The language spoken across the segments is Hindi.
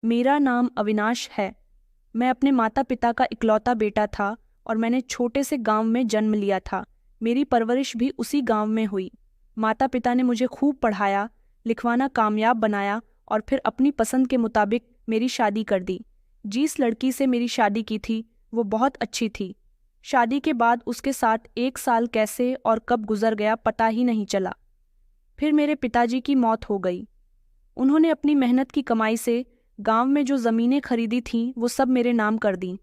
मेरा नाम अविनाश है। मैं अपने माता पिता का इकलौता बेटा था और मैंने छोटे से गांव में जन्म लिया था। मेरी परवरिश भी उसी गांव में हुई। माता पिता ने मुझे खूब पढ़ाया, लिखवाना कामयाब बनाया और फिर अपनी पसंद के मुताबिक मेरी शादी कर दी। जिस लड़की से मेरी शादी की थी वो बहुत अच्छी थी। शादी के बाद उसके साथ 1 साल कैसे और कब गुजर गया पता ही नहीं चला। फिर मेरे पिताजी की मौत हो गई। उन्होंने अपनी मेहनत की कमाई से गांव में जो ज़मीनें खरीदी थीं वो सब मेरे नाम कर दीं।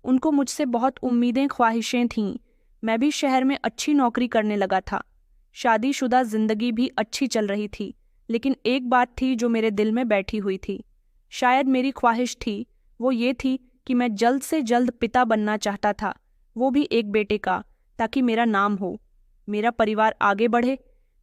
उनको मुझसे बहुत उम्मीदें ख्वाहिशें थीं। मैं भी शहर में अच्छी नौकरी करने लगा था। शादीशुदा जिंदगी भी अच्छी चल रही थी, लेकिन एक बात थी जो मेरे दिल में बैठी हुई थी। शायद मेरी ख्वाहिश थी, वो ये थी कि मैं जल्द से जल्द पिता बनना चाहता था, वो भी एक बेटे का, ताकि मेरा नाम हो, मेरा परिवार आगे बढ़े,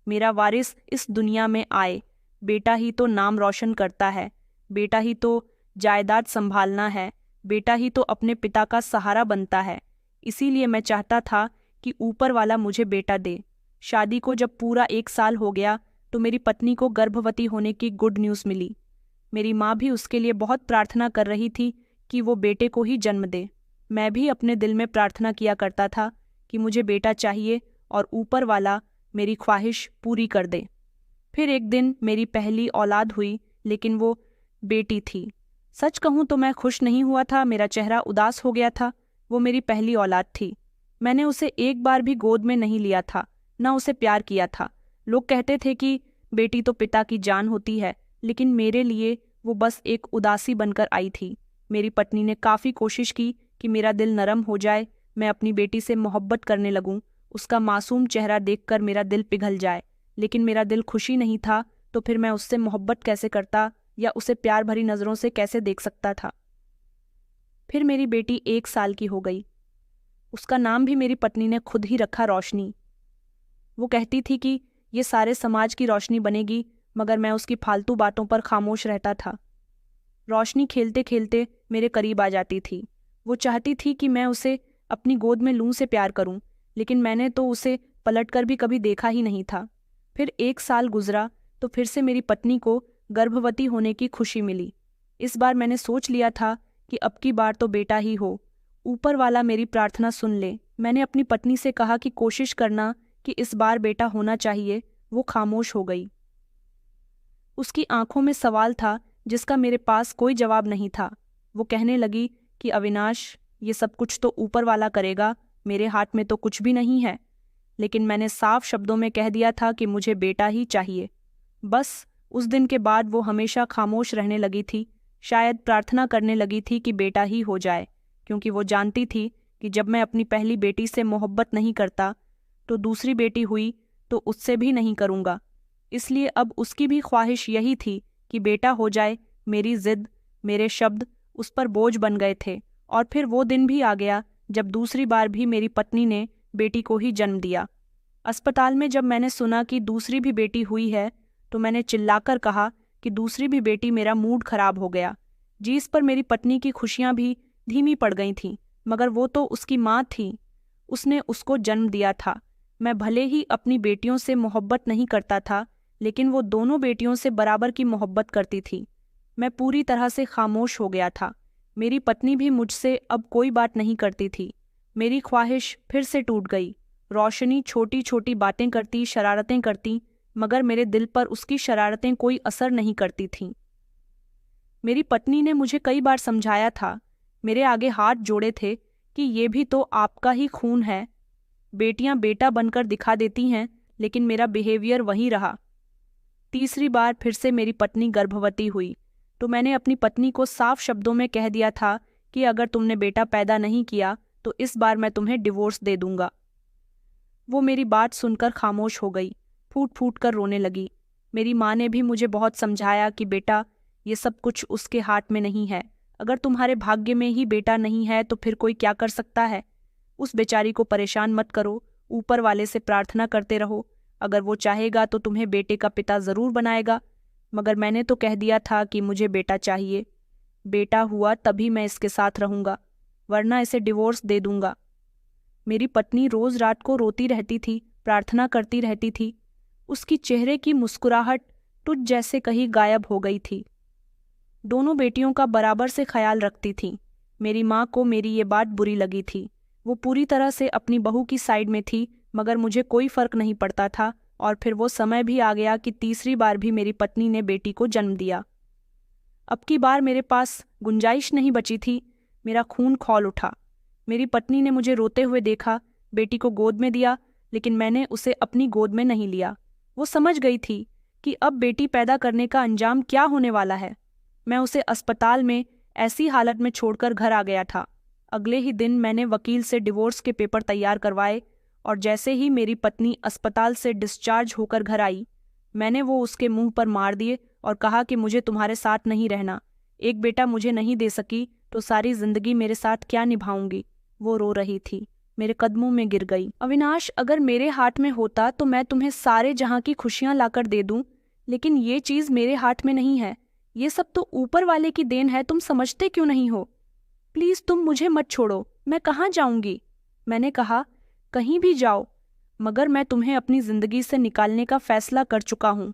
मेरा वारिस इस दुनिया में आए। बेटा ही तो नाम रोशन करता है, बेटा ही तो जायदाद संभालना है, बेटा ही तो अपने पिता का सहारा बनता है। इसीलिए मैं चाहता था कि ऊपर वाला मुझे बेटा दे। शादी को जब पूरा 1 साल हो गया तो मेरी पत्नी को गर्भवती होने की गुड न्यूज़ मिली। मेरी माँ भी उसके लिए बहुत प्रार्थना कर रही थी कि वो बेटे को ही जन्म दे। मैं भी अपने दिल में प्रार्थना किया करता था कि मुझे बेटा चाहिए और ऊपर वाला मेरी ख्वाहिश पूरी कर दे। फिर एक दिन मेरी पहली औलाद हुई, लेकिन वो बेटी थी। सच कहूँ तो मैं खुश नहीं हुआ था, मेरा चेहरा उदास हो गया था। वो मेरी पहली औलाद थी। मैंने उसे एक बार भी गोद में नहीं लिया था, न उसे प्यार किया था। लोग कहते थे कि बेटी तो पिता की जान होती है, लेकिन मेरे लिए वो बस एक उदासी बनकर आई थी। मेरी पत्नी ने काफ़ी कोशिश की कि मेरा दिल नरम हो जाए, मैं अपनी बेटी से मोहब्बत करने लगूं, उसका मासूम चेहरा देखकर मेरा दिल पिघल जाए। लेकिन मेरा दिल खुशी नहीं था, तो फिर मैं उससे मोहब्बत कैसे करता या उसे प्यार भरी नज़रों से कैसे देख सकता था। फिर मेरी बेटी 1 साल की हो गई। उसका नाम भी मेरी पत्नी ने खुद ही रखा, रोशनी। वो कहती थी कि ये सारे समाज की रोशनी बनेगी, मगर मैं उसकी फालतू बातों पर खामोश रहता था। रोशनी खेलते खेलते मेरे करीब आ जाती थी। वो चाहती थी कि मैं उसे अपनी गोद में लूं से प्यार करूं, लेकिन मैंने तो उसे पलटकर भी कभी देखा ही नहीं था। फिर 1 साल गुजरा तो फिर से मेरी पत्नी को गर्भवती होने की खुशी मिली। इस बार मैंने सोच लिया था कि अब की बार तो बेटा ही हो। ऊपर वाला मेरी प्रार्थना सुन ले। मैंने अपनी पत्नी से कहा कि कोशिश करना कि इस बार बेटा होना चाहिए। वो खामोश हो गई। उसकी आंखों में सवाल था जिसका मेरे पास कोई जवाब नहीं था। वो कहने लगी कि अविनाश, ये सब कुछ तो ऊपर वाला करेगा, मेरे हाथ में तो कुछ भी नहीं है। लेकिन मैंने साफ शब्दों में कह दिया था कि मुझे बेटा ही चाहिए। बस उस दिन के बाद वो हमेशा खामोश रहने लगी थी, शायद प्रार्थना करने लगी थी कि बेटा ही हो जाए, क्योंकि वो जानती थी कि जब मैं अपनी पहली बेटी से मोहब्बत नहीं करता तो दूसरी बेटी हुई तो उससे भी नहीं करूँगा। इसलिए अब उसकी भी ख्वाहिश यही थी कि बेटा हो जाए। मेरी जिद, मेरे शब्द उस पर बोझ बन गए थे। और फिर वो दिन भी आ गया जब दूसरी बार भी मेरी पत्नी ने बेटी को ही जन्म दिया। अस्पताल में जब मैंने सुना कि दूसरी भी बेटी हुई है तो मैंने चिल्लाकर कहा कि दूसरी भी बेटी, मेरा मूड खराब हो गया। जिस पर मेरी पत्नी की खुशियां भी धीमी पड़ गई थीं, मगर वो तो उसकी माँ थी, उसने उसको जन्म दिया था। मैं भले ही अपनी बेटियों से मोहब्बत नहीं करता था, लेकिन वो दोनों बेटियों से बराबर की मोहब्बत करती थी। मैं पूरी तरह से खामोश हो गया था। मेरी पत्नी भी मुझसे अब कोई बात नहीं करती थी। मेरी ख्वाहिश फिर से टूट गई। रोशनी छोटी छोटी बातें करती, शरारतें करती, मगर मेरे दिल पर उसकी शरारतें कोई असर नहीं करती थीं। मेरी पत्नी ने मुझे कई बार समझाया था, मेरे आगे हाथ जोड़े थे कि ये भी तो आपका ही खून है। बेटियां बेटा बनकर दिखा देती हैं, लेकिन मेरा बिहेवियर वही रहा। तीसरी बार फिर से मेरी पत्नी गर्भवती हुई तो मैंने अपनी पत्नी को साफ शब्दों में कह दिया था कि अगर तुमने बेटा पैदा नहीं किया तो इस बार मैं तुम्हें डिवोर्स दे दूंगा। वो मेरी बात सुनकर खामोश हो गई, फूट फूट कर रोने लगी। मेरी माँ ने भी मुझे बहुत समझाया कि बेटा, ये सब कुछ उसके हाथ में नहीं है। अगर तुम्हारे भाग्य में ही बेटा नहीं है तो फिर कोई क्या कर सकता है। उस बेचारी को परेशान मत करो, ऊपर वाले से प्रार्थना करते रहो। अगर वो चाहेगा तो तुम्हें बेटे का पिता ज़रूर बनाएगा। मगर मैंने तो कह दिया था कि मुझे बेटा चाहिए। बेटा हुआ तभी मैं इसके साथ रहूँगा, वरना इसे डिवोर्स दे दूंगा। मेरी पत्नी रोज रात को रोती रहती थी, प्रार्थना करती रहती थी। उसकी चेहरे की मुस्कुराहट तुझ जैसे कहीं गायब हो गई थी। दोनों बेटियों का बराबर से ख्याल रखती थीं। मेरी माँ को मेरी ये बात बुरी लगी थी। वो पूरी तरह से अपनी बहू की साइड में थी, मगर मुझे कोई फर्क नहीं पड़ता था। और फिर वो समय भी आ गया कि तीसरी बार भी मेरी पत्नी ने बेटी को जन्म दिया। अब की बार मेरे पास गुंजाइश नहीं बची थी। मेरा खून खौल उठा। मेरी पत्नी ने मुझे रोते हुए देखा, बेटी को गोद में दिया, लेकिन मैंने उसे अपनी गोद में नहीं लिया। वो समझ गई थी कि अब बेटी पैदा करने का अंजाम क्या होने वाला है। मैं उसे अस्पताल में ऐसी हालत में छोड़कर घर आ गया था। अगले ही दिन मैंने वकील से डिवोर्स के पेपर तैयार करवाए, और जैसे ही मेरी पत्नी अस्पताल से डिस्चार्ज होकर घर आई, मैंने वो उसके मुंह पर मार दिए और कहा कि मुझे तुम्हारे साथ नहीं रहना। एक बेटा मुझे नहीं दे सकी तो सारी जिंदगी मेरे साथ क्या निभाऊंगी। वो रो रही थी, मेरे कदमों में गिर गई। अविनाश, अगर मेरे हाथ में होता तो मैं तुम्हें सारे जहां की खुशियां लाकर दे दूं, लेकिन ये चीज मेरे हाथ में नहीं है। ये सब तो ऊपर वाले की देन है, तुम समझते क्यों नहीं हो? प्लीज तुम मुझे मत छोड़ो, मैं कहाँ जाऊंगी? मैंने कहा, कहीं भी जाओ, मगर मैं तुम्हें अपनी जिंदगी से निकालने का फैसला कर चुका हूँ।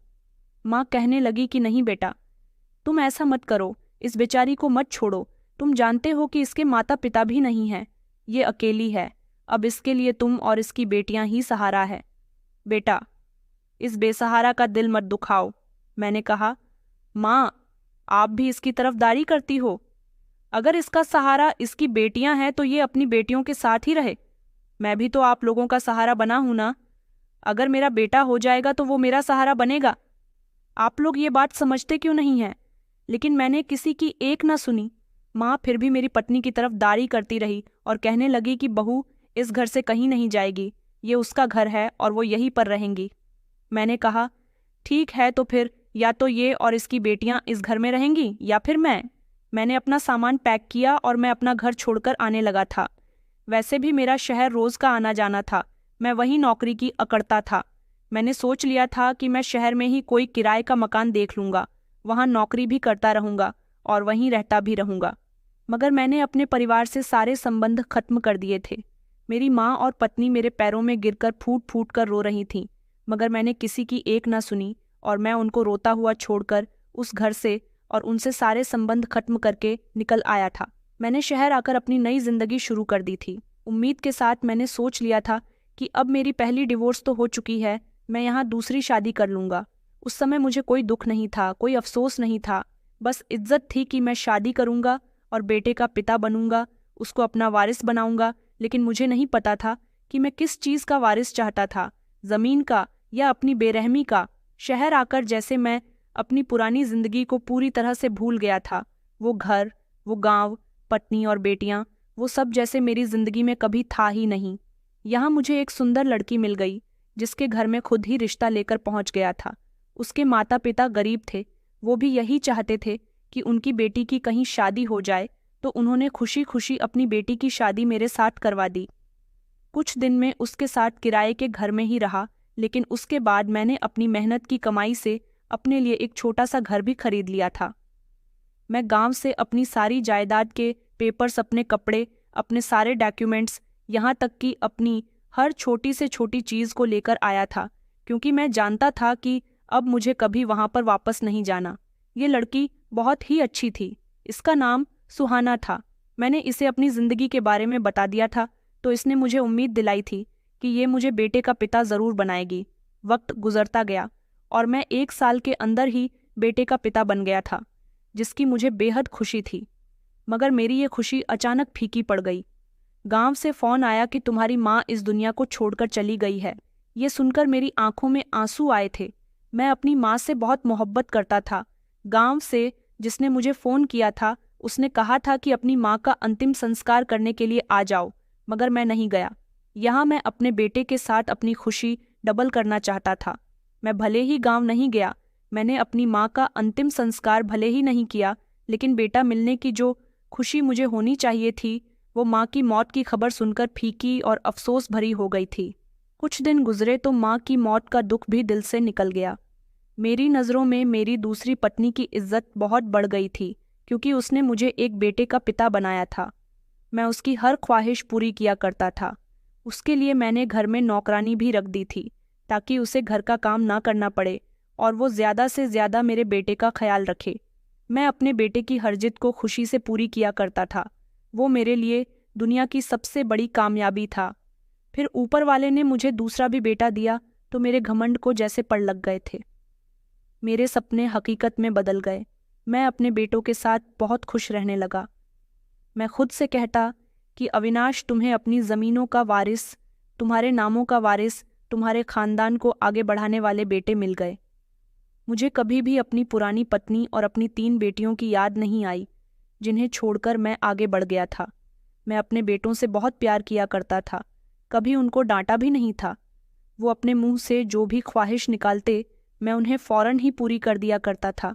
माँ कहने लगी कि नहीं बेटा, तुम ऐसा मत करो, इस बेचारी को मत छोड़ो। तुम जानते हो कि इसके माता पिता भी नहीं हैं, ये अकेली है। अब इसके लिए तुम और इसकी बेटियां ही सहारा है। बेटा, इस बेसहारा का दिल मत दुखाओ। मैंने कहा, माँ, आप भी इसकी तरफदारी करती हो। अगर इसका सहारा इसकी बेटियां हैं तो ये अपनी बेटियों के साथ ही रहे। मैं भी तो आप लोगों का सहारा बना हूं ना। अगर मेरा बेटा हो जाएगा तो वो मेरा सहारा बनेगा। आप लोग ये बात समझते क्यों नहीं हैं? लेकिन मैंने किसी की एक ना सुनी। माँ फिर भी मेरी पत्नी की तरफदारी करती रही और कहने लगी कि बहू इस घर से कहीं नहीं जाएगी, ये उसका घर है और वो यहीं पर रहेंगी। मैंने कहा, ठीक है, तो फिर या तो ये और इसकी बेटियां इस घर में रहेंगी या फिर मैंने अपना सामान पैक किया और मैं अपना घर छोड़कर आने लगा था। वैसे भी मेरा शहर रोज का आना जाना था, मैं वहीं नौकरी की अकड़ता था। मैंने सोच लिया था कि मैं शहर में ही कोई किराए का मकान देख लूंगा, वहां नौकरी भी करता रहूंगा और वहीं रहता भी रहूंगा। मगर मैंने अपने परिवार से सारे संबंध खत्म कर दिए थे। मेरी माँ और पत्नी मेरे पैरों में गिरकर फूट फूट कर रो रही थीं, मगर मैंने किसी की एक ना सुनी और मैं उनको रोता हुआ छोड़कर उस घर से और उनसे सारे संबंध खत्म करके निकल आया था। मैंने शहर आकर अपनी नई जिंदगी शुरू कर दी थी। उम्मीद के साथ मैंने सोच लिया था कि अब मेरी पहली डिवोर्स तो हो चुकी है, मैं यहाँ दूसरी शादी कर लूँगा। उस समय मुझे कोई दुख नहीं था, कोई अफसोस नहीं था, बस इज्जत थी कि मैं शादी करूँगा और बेटे का पिता बनूंगा, उसको अपना वारिस बनाऊंगा। लेकिन मुझे नहीं पता था कि मैं किस चीज़ का वारिस चाहता था, ज़मीन का या अपनी बेरहमी का। शहर आकर जैसे मैं अपनी पुरानी जिंदगी को पूरी तरह से भूल गया था। वो घर, वो गांव, पत्नी और बेटियां, वो सब जैसे मेरी जिंदगी में कभी था ही नहीं। यहाँ मुझे एक सुंदर लड़की मिल गई जिसके घर में खुद ही रिश्ता लेकर पहुंच गया था। उसके माता पिता गरीब थे, वो भी यही चाहते थे कि उनकी बेटी की कहीं शादी हो जाए, तो उन्होंने खुशी खुशी अपनी बेटी की शादी मेरे साथ करवा दी। कुछ दिन में उसके साथ किराए के घर में ही रहा, लेकिन उसके बाद मैंने अपनी मेहनत की कमाई से अपने लिए एक छोटा सा घर भी खरीद लिया था। मैं गांव से अपनी सारी जायदाद के पेपर्स, अपने कपड़े, अपने सारे डॉक्यूमेंट्स, यहाँ तक कि अपनी हर छोटी से छोटी चीज़ को लेकर आया था, क्योंकि मैं जानता था कि अब मुझे कभी वहाँ पर वापस नहीं जाना। ये लड़की बहुत ही अच्छी थी, इसका नाम सुहाना था। मैंने इसे अपनी ज़िंदगी के बारे में बता दिया था, तो इसने मुझे उम्मीद दिलाई थी कि ये मुझे बेटे का पिता ज़रूर बनाएगी। वक्त गुजरता गया और मैं 1 साल के अंदर ही बेटे का पिता बन गया था, जिसकी मुझे बेहद खुशी थी। मगर मेरी ये खुशी अचानक फीकी पड़ गई। गांव से फ़ोन आया कि तुम्हारी माँ इस दुनिया को छोड़कर चली गई है। ये सुनकर मेरी आंखों में आंसू आए थे। मैं अपनी माँ से बहुत मोहब्बत करता था। गांव से जिसने मुझे फ़ोन किया था, उसने कहा था कि अपनी माँ का अंतिम संस्कार करने के लिए आ जाओ, मगर मैं नहीं गया। यहाँ मैं अपने बेटे के साथ अपनी खुशी डबल करना चाहता था। मैं भले ही गांव नहीं गया, मैंने अपनी माँ का अंतिम संस्कार भले ही नहीं किया, लेकिन बेटा मिलने की जो खुशी मुझे होनी चाहिए थी, वो माँ की मौत की खबर सुनकर फीकी और अफसोस भरी हो गई थी। कुछ दिन गुजरे तो माँ की मौत का दुख भी दिल से निकल गया। मेरी नज़रों में मेरी दूसरी पत्नी की इज्जत बहुत बढ़ गई थी, क्योंकि उसने मुझे एक बेटे का पिता बनाया था। मैं उसकी हर ख्वाहिश पूरी किया करता था। उसके लिए मैंने घर में नौकरानी भी रख दी थी, ताकि उसे घर का काम ना करना पड़े और वो ज़्यादा से ज़्यादा मेरे बेटे का ख्याल रखे। मैं अपने बेटे की हर जिद को खुशी से पूरी किया करता था। वो मेरे लिए दुनिया की सबसे बड़ी कामयाबी था। फिर ऊपर वाले ने मुझे दूसरा भी बेटा दिया तो मेरे घमंड को जैसे पड़ लग गए थे। मेरे सपने हकीकत में बदल गए। मैं अपने बेटों के साथ बहुत खुश रहने लगा। मैं खुद से कहता कि अविनाश, तुम्हें अपनी ज़मीनों का वारिस, तुम्हारे नामों का वारिस, तुम्हारे खानदान को आगे बढ़ाने वाले बेटे मिल गए। मुझे कभी भी अपनी पुरानी पत्नी और अपनी 3 बेटियों की याद नहीं आई जिन्हें छोड़कर मैं आगे बढ़ गया था। मैं अपने बेटों से बहुत प्यार किया करता था, कभी उनको डांटा भी नहीं था। वो अपने मुंह से जो भी ख्वाहिश निकालते मैं उन्हें फौरन ही पूरी कर दिया करता था।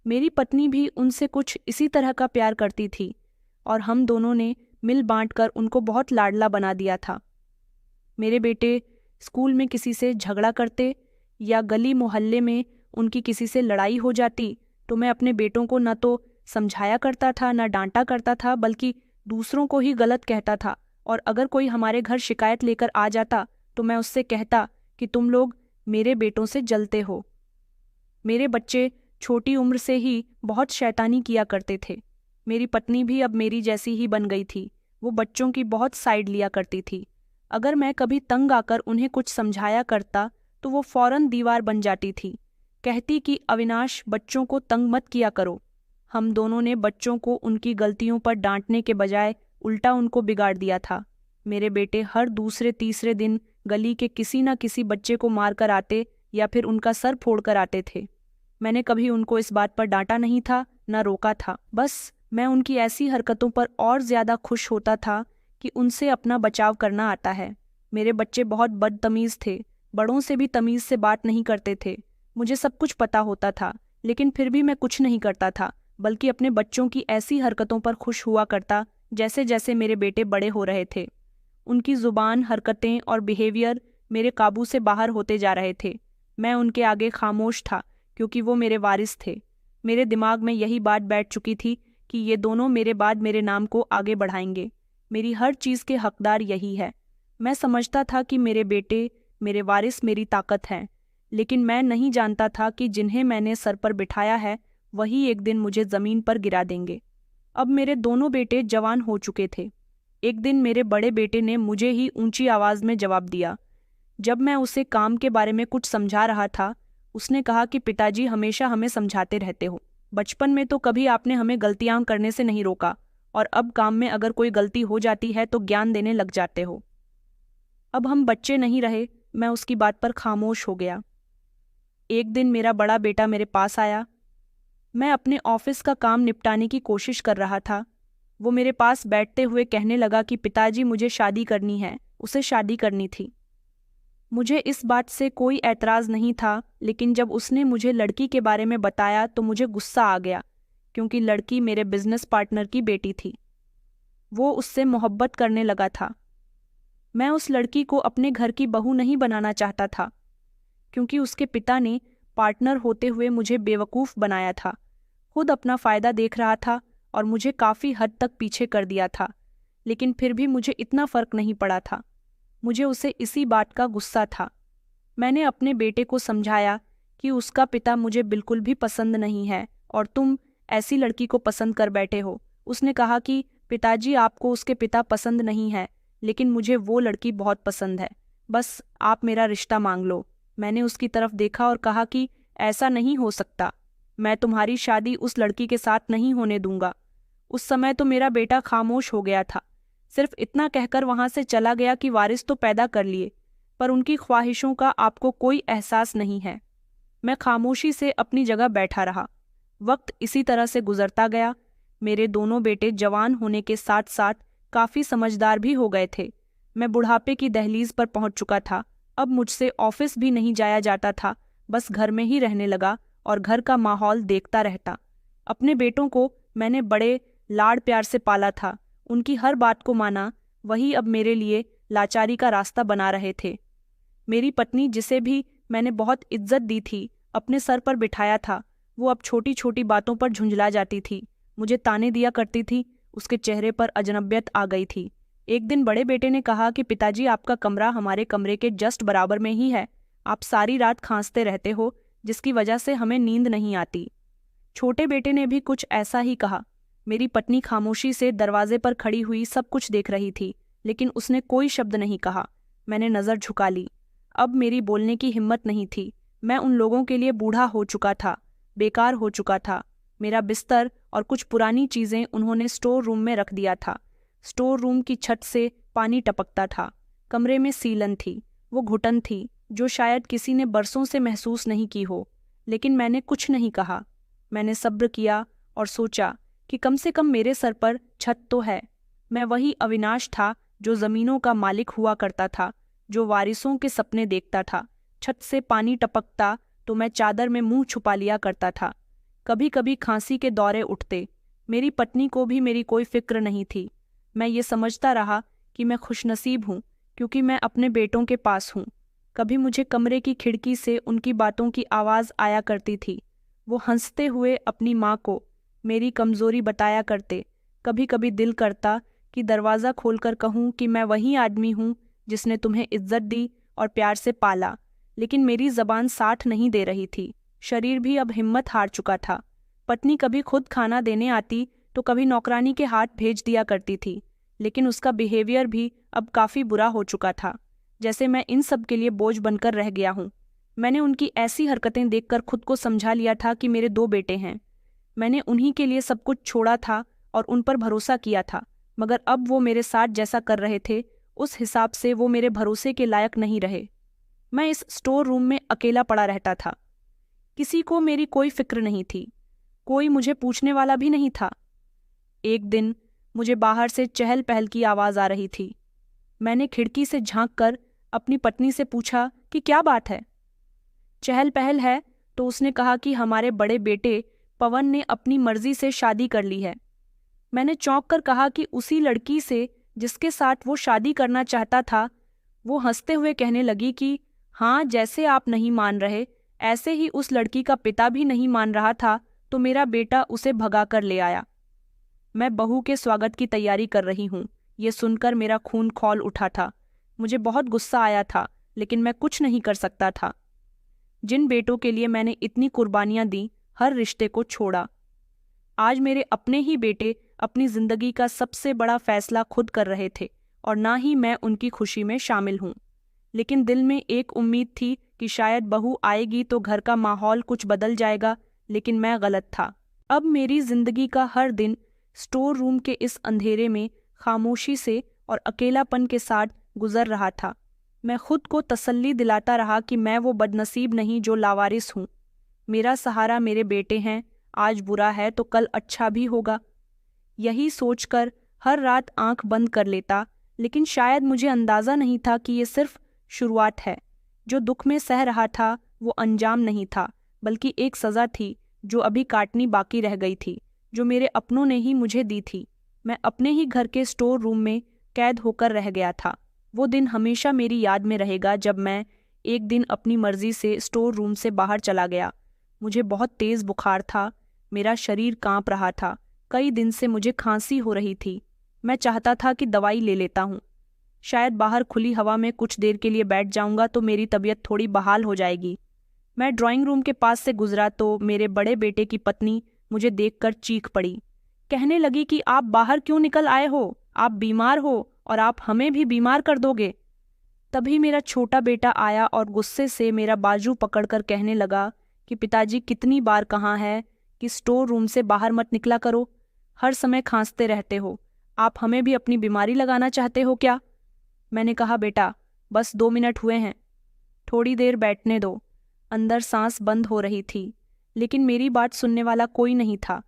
मेरी पत्नी भी उनसे कुछ इसी तरह का प्यार करती थी और हम दोनों ने मिल बांट कर उनको बहुत लाडला बना दिया था। मेरे बेटे स्कूल में किसी से झगड़ा करते या गली मोहल्ले में उनकी किसी से लड़ाई हो जाती तो मैं अपने बेटों को न तो समझाया करता था न डांटा करता था, बल्कि दूसरों को ही गलत कहता था। और अगर कोई हमारे घर शिकायत लेकर आ जाता तो मैं उससे कहता कि तुम लोग मेरे बेटों से जलते हो। मेरे बच्चे छोटी उम्र से ही बहुत शैतानी किया करते थे। मेरी पत्नी भी अब मेरी जैसी ही बन गई थी। वो बच्चों की बहुत साइड लिया करती थी। अगर मैं कभी तंग आकर उन्हें कुछ समझाया करता तो वो फौरन दीवार बन जाती थी। कहती कि अविनाश, बच्चों को तंग मत किया करो। हम दोनों ने बच्चों को उनकी गलतियों पर डांटने के बजाय उल्टा उनको बिगाड़ दिया था। मेरे बेटे हर दूसरे तीसरे दिन गली के किसी न किसी बच्चे को मार कर आते या फिर उनका सर फोड़ कर आते थे। मैंने कभी उनको इस बात पर डांटा नहीं था, न रोका था। बस मैं उनकी ऐसी हरकतों पर और ज्यादा खुश होता था कि उनसे अपना बचाव करना आता है। मेरे बच्चे बहुत बदतमीज थे, बड़ों से भी तमीज से बात नहीं करते थे। मुझे सब कुछ पता होता था, लेकिन फिर भी मैं कुछ नहीं करता था, बल्कि अपने बच्चों की ऐसी हरकतों पर खुश हुआ करता जैसे जैसे मेरे बेटे बड़े हो रहे थे। उनकी जुबान, हरकतें और बिहेवियर मेरे काबू से बाहर होते जा रहे थे। मैं उनके आगे खामोश था क्योंकि वो मेरे वारिस थे। मेरे दिमाग में यही बात बैठ चुकी थी कि ये दोनों मेरे बाद मेरे नाम को आगे बढ़ाएंगे। मेरी हर चीज़ के हकदार यही है। मैं समझता था कि मेरे बेटे, मेरे वारिस मेरी ताकत हैं, लेकिन मैं नहीं जानता था कि जिन्हें मैंने सर पर बिठाया है वही एक दिन मुझे ज़मीन पर गिरा देंगे। अब मेरे दोनों बेटे जवान हो चुके थे। एक दिन मेरे बड़े बेटे ने मुझे ही ऊंची आवाज़ में जवाब दिया। जब मैं उसे काम के बारे में कुछ समझा रहा था, उसने कहा कि पिताजी, हमेशा हमें समझाते रहते हो। बचपन में तो कभी आपने हमें गलतियां करने से नहीं रोका, और अब काम में अगर कोई गलती हो जाती है तो ज्ञान देने लग जाते हो। अब हम बच्चे नहीं रहे। मैं उसकी बात पर खामोश हो गया। एक दिन मेरा बड़ा बेटा मेरे पास आया। मैं अपने ऑफिस का काम निपटाने की कोशिश कर रहा था। वो मेरे पास बैठते हुए कहने लगा कि पिताजी, मुझे शादी करनी है। उसे शादी करनी थी। मुझे इस बात से कोई ऐतराज़ नहीं था, लेकिन जब उसने मुझे लड़की के बारे में बताया तो मुझे गुस्सा आ गया, क्योंकि लड़की मेरे बिजनेस पार्टनर की बेटी थी। वो उससे मोहब्बत करने लगा था। मैं उस लड़की को अपने घर की बहू नहीं बनाना चाहता था, क्योंकि उसके पिता ने पार्टनर होते हुए मुझे बेवकूफ़ बनाया था। खुद अपना फ़ायदा देख रहा था और मुझे काफ़ी हद तक पीछे कर दिया था, लेकिन फिर भी मुझे इतना फ़र्क नहीं पड़ा था। मुझे उसे इसी बात का गुस्सा था। मैंने अपने बेटे को समझाया कि उसका पिता मुझे बिल्कुल भी पसंद नहीं है और तुम ऐसी लड़की को पसंद कर बैठे हो। उसने कहा कि पिताजी, आपको उसके पिता पसंद नहीं है, लेकिन मुझे वो लड़की बहुत पसंद है। बस आप मेरा रिश्ता मांग लो। मैंने उसकी तरफ देखा और कहा कि ऐसा नहीं हो सकता। मैं तुम्हारी शादी उस लड़की के साथ नहीं होने दूंगा। उस समय तो मेरा बेटा खामोश हो गया था। सिर्फ इतना कहकर वहां से चला गया कि वारिस तो पैदा कर लिए, पर उनकी ख्वाहिशों का आपको कोई एहसास नहीं है। मैं खामोशी से अपनी जगह बैठा रहा। वक्त इसी तरह से गुजरता गया। मेरे दोनों बेटे जवान होने के साथ साथ काफ़ी समझदार भी हो गए थे। मैं बुढ़ापे की दहलीज पर पहुंच चुका था। अब मुझसे ऑफिस भी नहीं जाया जाता था, बस घर में ही रहने लगा और घर का माहौल देखता रहता। अपने बेटों को मैंने बड़े लाड़ प्यार से पाला था, उनकी हर बात को माना। वही अब मेरे लिए लाचारी का रास्ता बना रहे थे। मेरी पत्नी, जिसे भी मैंने बहुत इज्जत दी थी, अपने सर पर बिठाया था, वो अब छोटी छोटी बातों पर झुंझला जाती थी, मुझे ताने दिया करती थी। उसके चेहरे पर अजनबियत आ गई थी। एक दिन बड़े बेटे ने कहा कि पिताजी, आपका कमरा हमारे कमरे के जस्ट बराबर में ही है। आप सारी रात खांसते रहते हो, जिसकी वजह से हमें नींद नहीं आती। छोटे बेटे ने भी कुछ ऐसा ही कहा। मेरी पत्नी खामोशी से दरवाजे पर खड़ी हुई सब कुछ देख रही थी, लेकिन उसने कोई शब्द नहीं कहा। मैंने नज़र झुका ली। अब मेरी बोलने की हिम्मत नहीं थी। मैं उन लोगों के लिए बूढ़ा हो चुका था, बेकार हो चुका था। मेरा बिस्तर और कुछ पुरानी चीज़ें उन्होंने स्टोर रूम में रख दिया था। स्टोर रूम की छत से पानी टपकता था। कमरे में सीलन थी, वो घुटन थी जो शायद किसी ने बरसों से महसूस नहीं की हो। लेकिन मैंने कुछ नहीं कहा। मैंने सब्र किया और सोचा कि कम से कम मेरे सर पर छत तो है। मैं वही अविनाश था जो ज़मीनों का मालिक हुआ करता था, जो वारिसों के सपने देखता था। छत से पानी टपकता तो मैं चादर में मुंह छुपा लिया करता था। कभी कभी खांसी के दौरे उठते। मेरी पत्नी को भी मेरी कोई फिक्र नहीं थी। मैं ये समझता रहा कि मैं खुशनसीब हूँ क्योंकि मैं अपने बेटों के पास हूँ। कभी मुझे कमरे की खिड़की से उनकी बातों की आवाज़ आया करती थी। वो हंसते हुए अपनी माँ को मेरी कमज़ोरी बताया करते। कभी कभी दिल करता कि दरवाज़ा खोलकर कहूँ कि मैं वही आदमी हूँ जिसने तुम्हें इज्जत दी और प्यार से पाला, लेकिन मेरी ज़बान साथ नहीं दे रही थी। शरीर भी अब हिम्मत हार चुका था। पत्नी कभी खुद खाना देने आती तो कभी नौकरानी के हाथ भेज दिया करती थी, लेकिन उसका बिहेवियर भी अब काफ़ी बुरा हो चुका था, जैसे मैं इन सब के लिए बोझ बनकर रह गया हूँ। मैंने उनकी ऐसी हरकतें देखकर खुद को समझा लिया था कि मेरे 2 बेटे हैं। मैंने उन्हीं के लिए सब कुछ छोड़ा था और उन पर भरोसा किया था, मगर अब वो मेरे साथ जैसा कर रहे थे उस हिसाब से वो मेरे भरोसे के लायक नहीं रहे। मैं इस स्टोर रूम में अकेला पड़ा रहता था। किसी को मेरी कोई फिक्र नहीं थी, कोई मुझे पूछने वाला भी नहीं था। एक दिन मुझे बाहर से चहल पहल की आवाज़ आ रही थी। मैंने खिड़की से झांक कर अपनी पत्नी से पूछा कि क्या बात है। चहल पहल है, तो उसने कहा कि हमारे बड़े बेटे पवन ने अपनी मर्जी से शादी कर ली है। मैंने चौंक कर कहा कि उसी लड़की से जिसके साथ वो शादी करना चाहता था। वो हंसते हुए कहने लगी कि हाँ, जैसे आप नहीं मान रहे ऐसे ही उस लड़की का पिता भी नहीं मान रहा था, तो मेरा बेटा उसे भगा कर ले आया। मैं बहू के स्वागत की तैयारी कर रही हूँ। ये सुनकर मेरा खून खौल उठा था। मुझे बहुत गुस्सा आया था, लेकिन मैं कुछ नहीं कर सकता था। जिन बेटों के लिए मैंने इतनी कुर्बानियां दी, हर रिश्ते को छोड़ा। आज मेरे अपने ही बेटे अपनी जिंदगी का सबसे बड़ा फैसला खुद कर रहे थे और ना ही मैं उनकी खुशी में शामिल हूँ। लेकिन दिल में एक उम्मीद थी कि शायद बहू आएगी तो घर का माहौल कुछ बदल जाएगा, लेकिन मैं गलत था। अब मेरी जिंदगी का हर दिन स्टोर रूम के इस अंधेरे में खामोशी से और अकेलापन के साथ गुजर रहा था। मैं खुद को तसल्ली दिलाता रहा कि मैं वो बदनसीब नहीं जो लावारिस हूँ। मेरा सहारा मेरे बेटे हैं। आज बुरा है तो कल अच्छा भी होगा। यही सोचकर हर रात आंख बंद कर लेता, लेकिन शायद मुझे अंदाज़ा नहीं था कि ये सिर्फ शुरुआत है। जो दुख में सह रहा था वो अंजाम नहीं था, बल्कि एक सज़ा थी जो अभी काटनी बाकी रह गई थी, जो मेरे अपनों ने ही मुझे दी थी। मैं अपने ही घर के स्टोर रूम में कैद होकर रह गया था। वो दिन हमेशा मेरी याद में रहेगा जब मैं एक दिन अपनी मर्जी से स्टोर रूम से बाहर चला गया। मुझे बहुत तेज़ बुखार था, मेरा शरीर कांप रहा था। कई दिन से मुझे खांसी हो रही थी। मैं चाहता था कि दवाई ले लेता हूँ। शायद बाहर खुली हवा में कुछ देर के लिए बैठ जाऊंगा तो मेरी तबीयत थोड़ी बहाल हो जाएगी। मैं ड्राइंग रूम के पास से गुजरा तो मेरे बड़े बेटे की पत्नी मुझे देखकर चीख पड़ी। कहने लगी कि आप बाहर क्यों निकल आए हो? आप बीमार हो और आप हमें भी बीमार कर दोगे। तभी मेरा छोटा बेटा आया और गुस्से से मेरा बाजू पकड़कर कहने लगा कि पिताजी, कितनी बार कहा है कि स्टोर रूम से बाहर मत निकला करो। हर समय खांसते रहते हो। आप हमें भी अपनी बीमारी लगाना चाहते हो क्या? मैंने कहा, बेटा बस 2 मिनट हुए हैं, थोड़ी देर बैठने दो। अंदर सांस बंद हो रही थी, लेकिन मेरी बात सुनने वाला कोई नहीं था।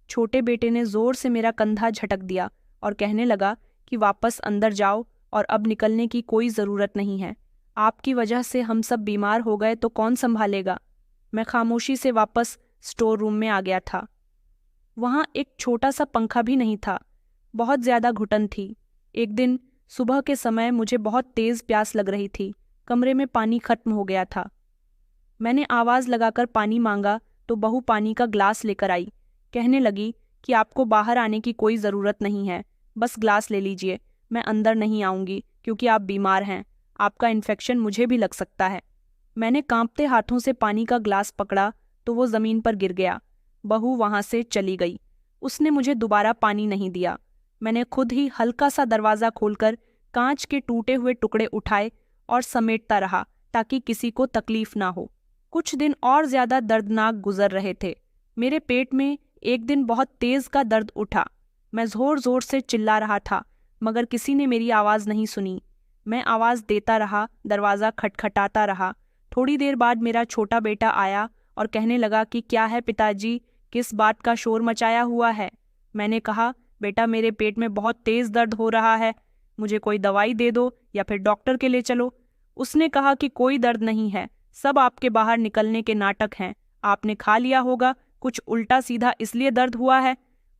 छोटे बेटे ने जोर से मेरा कंधा झटक दिया और कहने लगा कि वापस अंदर जाओ और अब निकलने की कोई ज़रूरत नहीं है। आपकी वजह से हम सब बीमार हो गए तो कौन संभालेगा? मैं खामोशी से वापस स्टोर रूम में आ गया था। वहाँ एक छोटा सा पंखा भी नहीं था। बहुत ज़्यादा घुटन थी। एक दिन सुबह के समय मुझे बहुत तेज़ प्यास लग रही थी। कमरे में पानी खत्म हो गया था। मैंने आवाज़ लगाकर पानी मांगा तो बहू पानी का ग्लास लेकर आई। कहने लगी कि आपको बाहर आने की कोई ज़रूरत नहीं है, बस ग्लास ले लीजिए। मैं अंदर नहीं आऊँगी क्योंकि आप बीमार हैं। आपका इन्फेक्शन मुझे भी लग सकता है। मैंने कांपते हाथों से पानी का ग्लास पकड़ा तो वो ज़मीन पर गिर गया। बहू वहां से चली गई। उसने मुझे दोबारा पानी नहीं दिया। मैंने खुद ही हल्का सा दरवाज़ा खोलकर कांच के टूटे हुए टुकड़े उठाए और समेटता रहा ताकि किसी को तकलीफ ना हो। कुछ दिन और ज्यादा दर्दनाक गुजर रहे थे। मेरे पेट में एक दिन बहुत तेज का दर्द उठा। मैं जोर जोर से चिल्ला रहा था, मगर किसी ने मेरी आवाज़ नहीं सुनी। मैं आवाज़ देता रहा, दरवाज़ा खटखटाता रहा। थोड़ी देर बाद मेरा छोटा बेटा आया और कहने लगा कि क्या है पिताजी, किस बात का शोर मचाया हुआ है। मैंने कहा, बेटा मेरे पेट में बहुत तेज़ दर्द हो रहा है, मुझे कोई दवाई दे दो या फिर डॉक्टर के ले चलो। उसने कहा कि कोई दर्द नहीं है, सब आपके बाहर निकलने के नाटक हैं, आपने खा लिया होगा कुछ उल्टा सीधा इसलिए दर्द हुआ है।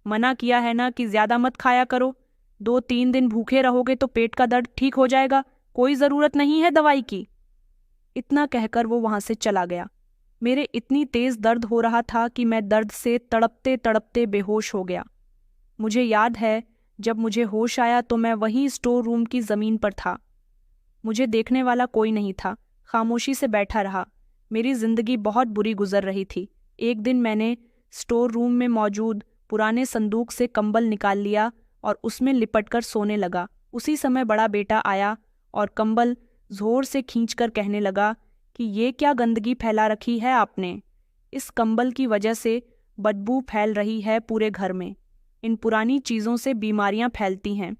मना किया है ना कि ज्यादा मत खाया करो, 2-3 दिन भूखे रहोगे तो पेट का दर्द ठीक हो जाएगा, कोई ज़रूरत नहीं है दवाई की। इतना कहकर वो वहां से चला गया। मेरे इतनी तेज दर्द हो रहा था कि मैं दर्द से तड़पते तड़पते बेहोश हो गया। मुझे याद है जब मुझे होश आया तो मैं वहीं स्टोर रूम की ज़मीन पर था। मुझे देखने वाला कोई नहीं था, खामोशी से बैठा रहा। मेरी जिंदगी बहुत बुरी गुजर रही थी। एक दिन मैंने स्टोर रूम में मौजूद पुराने संदूक से कंबल निकाल लिया और उसमें लिपटकर सोने लगा। उसी समय बड़ा बेटा आया और कंबल जोर से खींचकर कहने लगा कि ये क्या गंदगी फैला रखी है आपने, इस कंबल की वजह से बदबू फैल रही है पूरे घर में, इन पुरानी चीज़ों से बीमारियां फैलती हैं।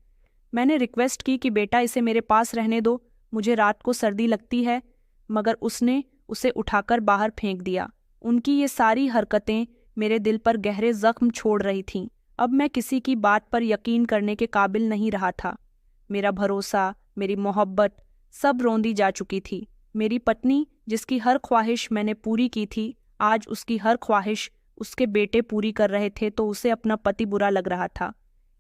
मैंने रिक्वेस्ट की कि बेटा इसे मेरे पास रहने दो, मुझे रात को सर्दी लगती है, मगर उसने उसे उठाकर बाहर फेंक दिया। उनकी ये सारी हरकतें मेरे दिल पर गहरे जख्म छोड़ रही थीं। अब मैं किसी की बात पर यकीन करने के काबिल नहीं रहा था। मेरा भरोसा, मेरी मोहब्बत सब रौंदी जा चुकी थी। मेरी पत्नी जिसकी हर ख्वाहिश मैंने पूरी की थी, आज उसकी हर ख्वाहिश उसके बेटे पूरी कर रहे थे तो उसे अपना पति बुरा लग रहा था।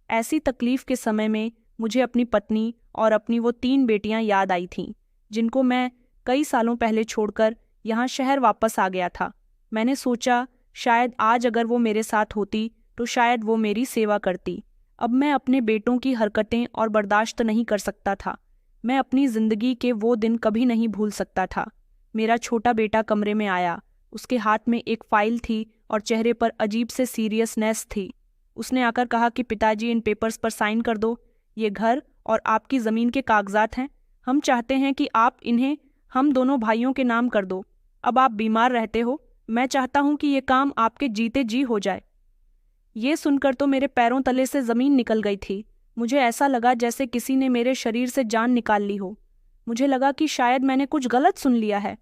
ऐसी तकलीफ के समय में मुझे अपनी पत्नी और अपनी वो 3 बेटियां याद आई थीं, जिनको मैं कई सालों पहले छोड़कर यहाँ शहर वापस आ गया था। मैंने सोचा शायद आज अगर वो मेरे साथ होती तो शायद वो मेरी सेवा करती। अब मैं अपने बेटों की हरकतें और बर्दाश्त नहीं कर सकता था। मैं अपनी ज़िंदगी के वो दिन कभी नहीं भूल सकता था। मेरा छोटा बेटा कमरे में आया। उसके हाथ में एक फाइल थी और चेहरे पर अजीब से सीरियसनेस थी। उसने आकर कहा कि पिताजी इन पेपर्स पर साइन कर दो, ये घर और आपकी ज़मीन के कागजात हैं। हम चाहते हैं कि आप इन्हें हम दोनों भाइयों के नाम कर दो। अब आप बीमार रहते हो, मैं चाहता हूं कि ये काम आपके जीते जी हो जाए। ये सुनकर तो मेरे पैरों तले से ज़मीन निकल गई थी। मुझे ऐसा लगा जैसे किसी ने मेरे शरीर से जान निकाल ली हो। मुझे लगा कि शायद मैंने कुछ गलत सुन लिया है।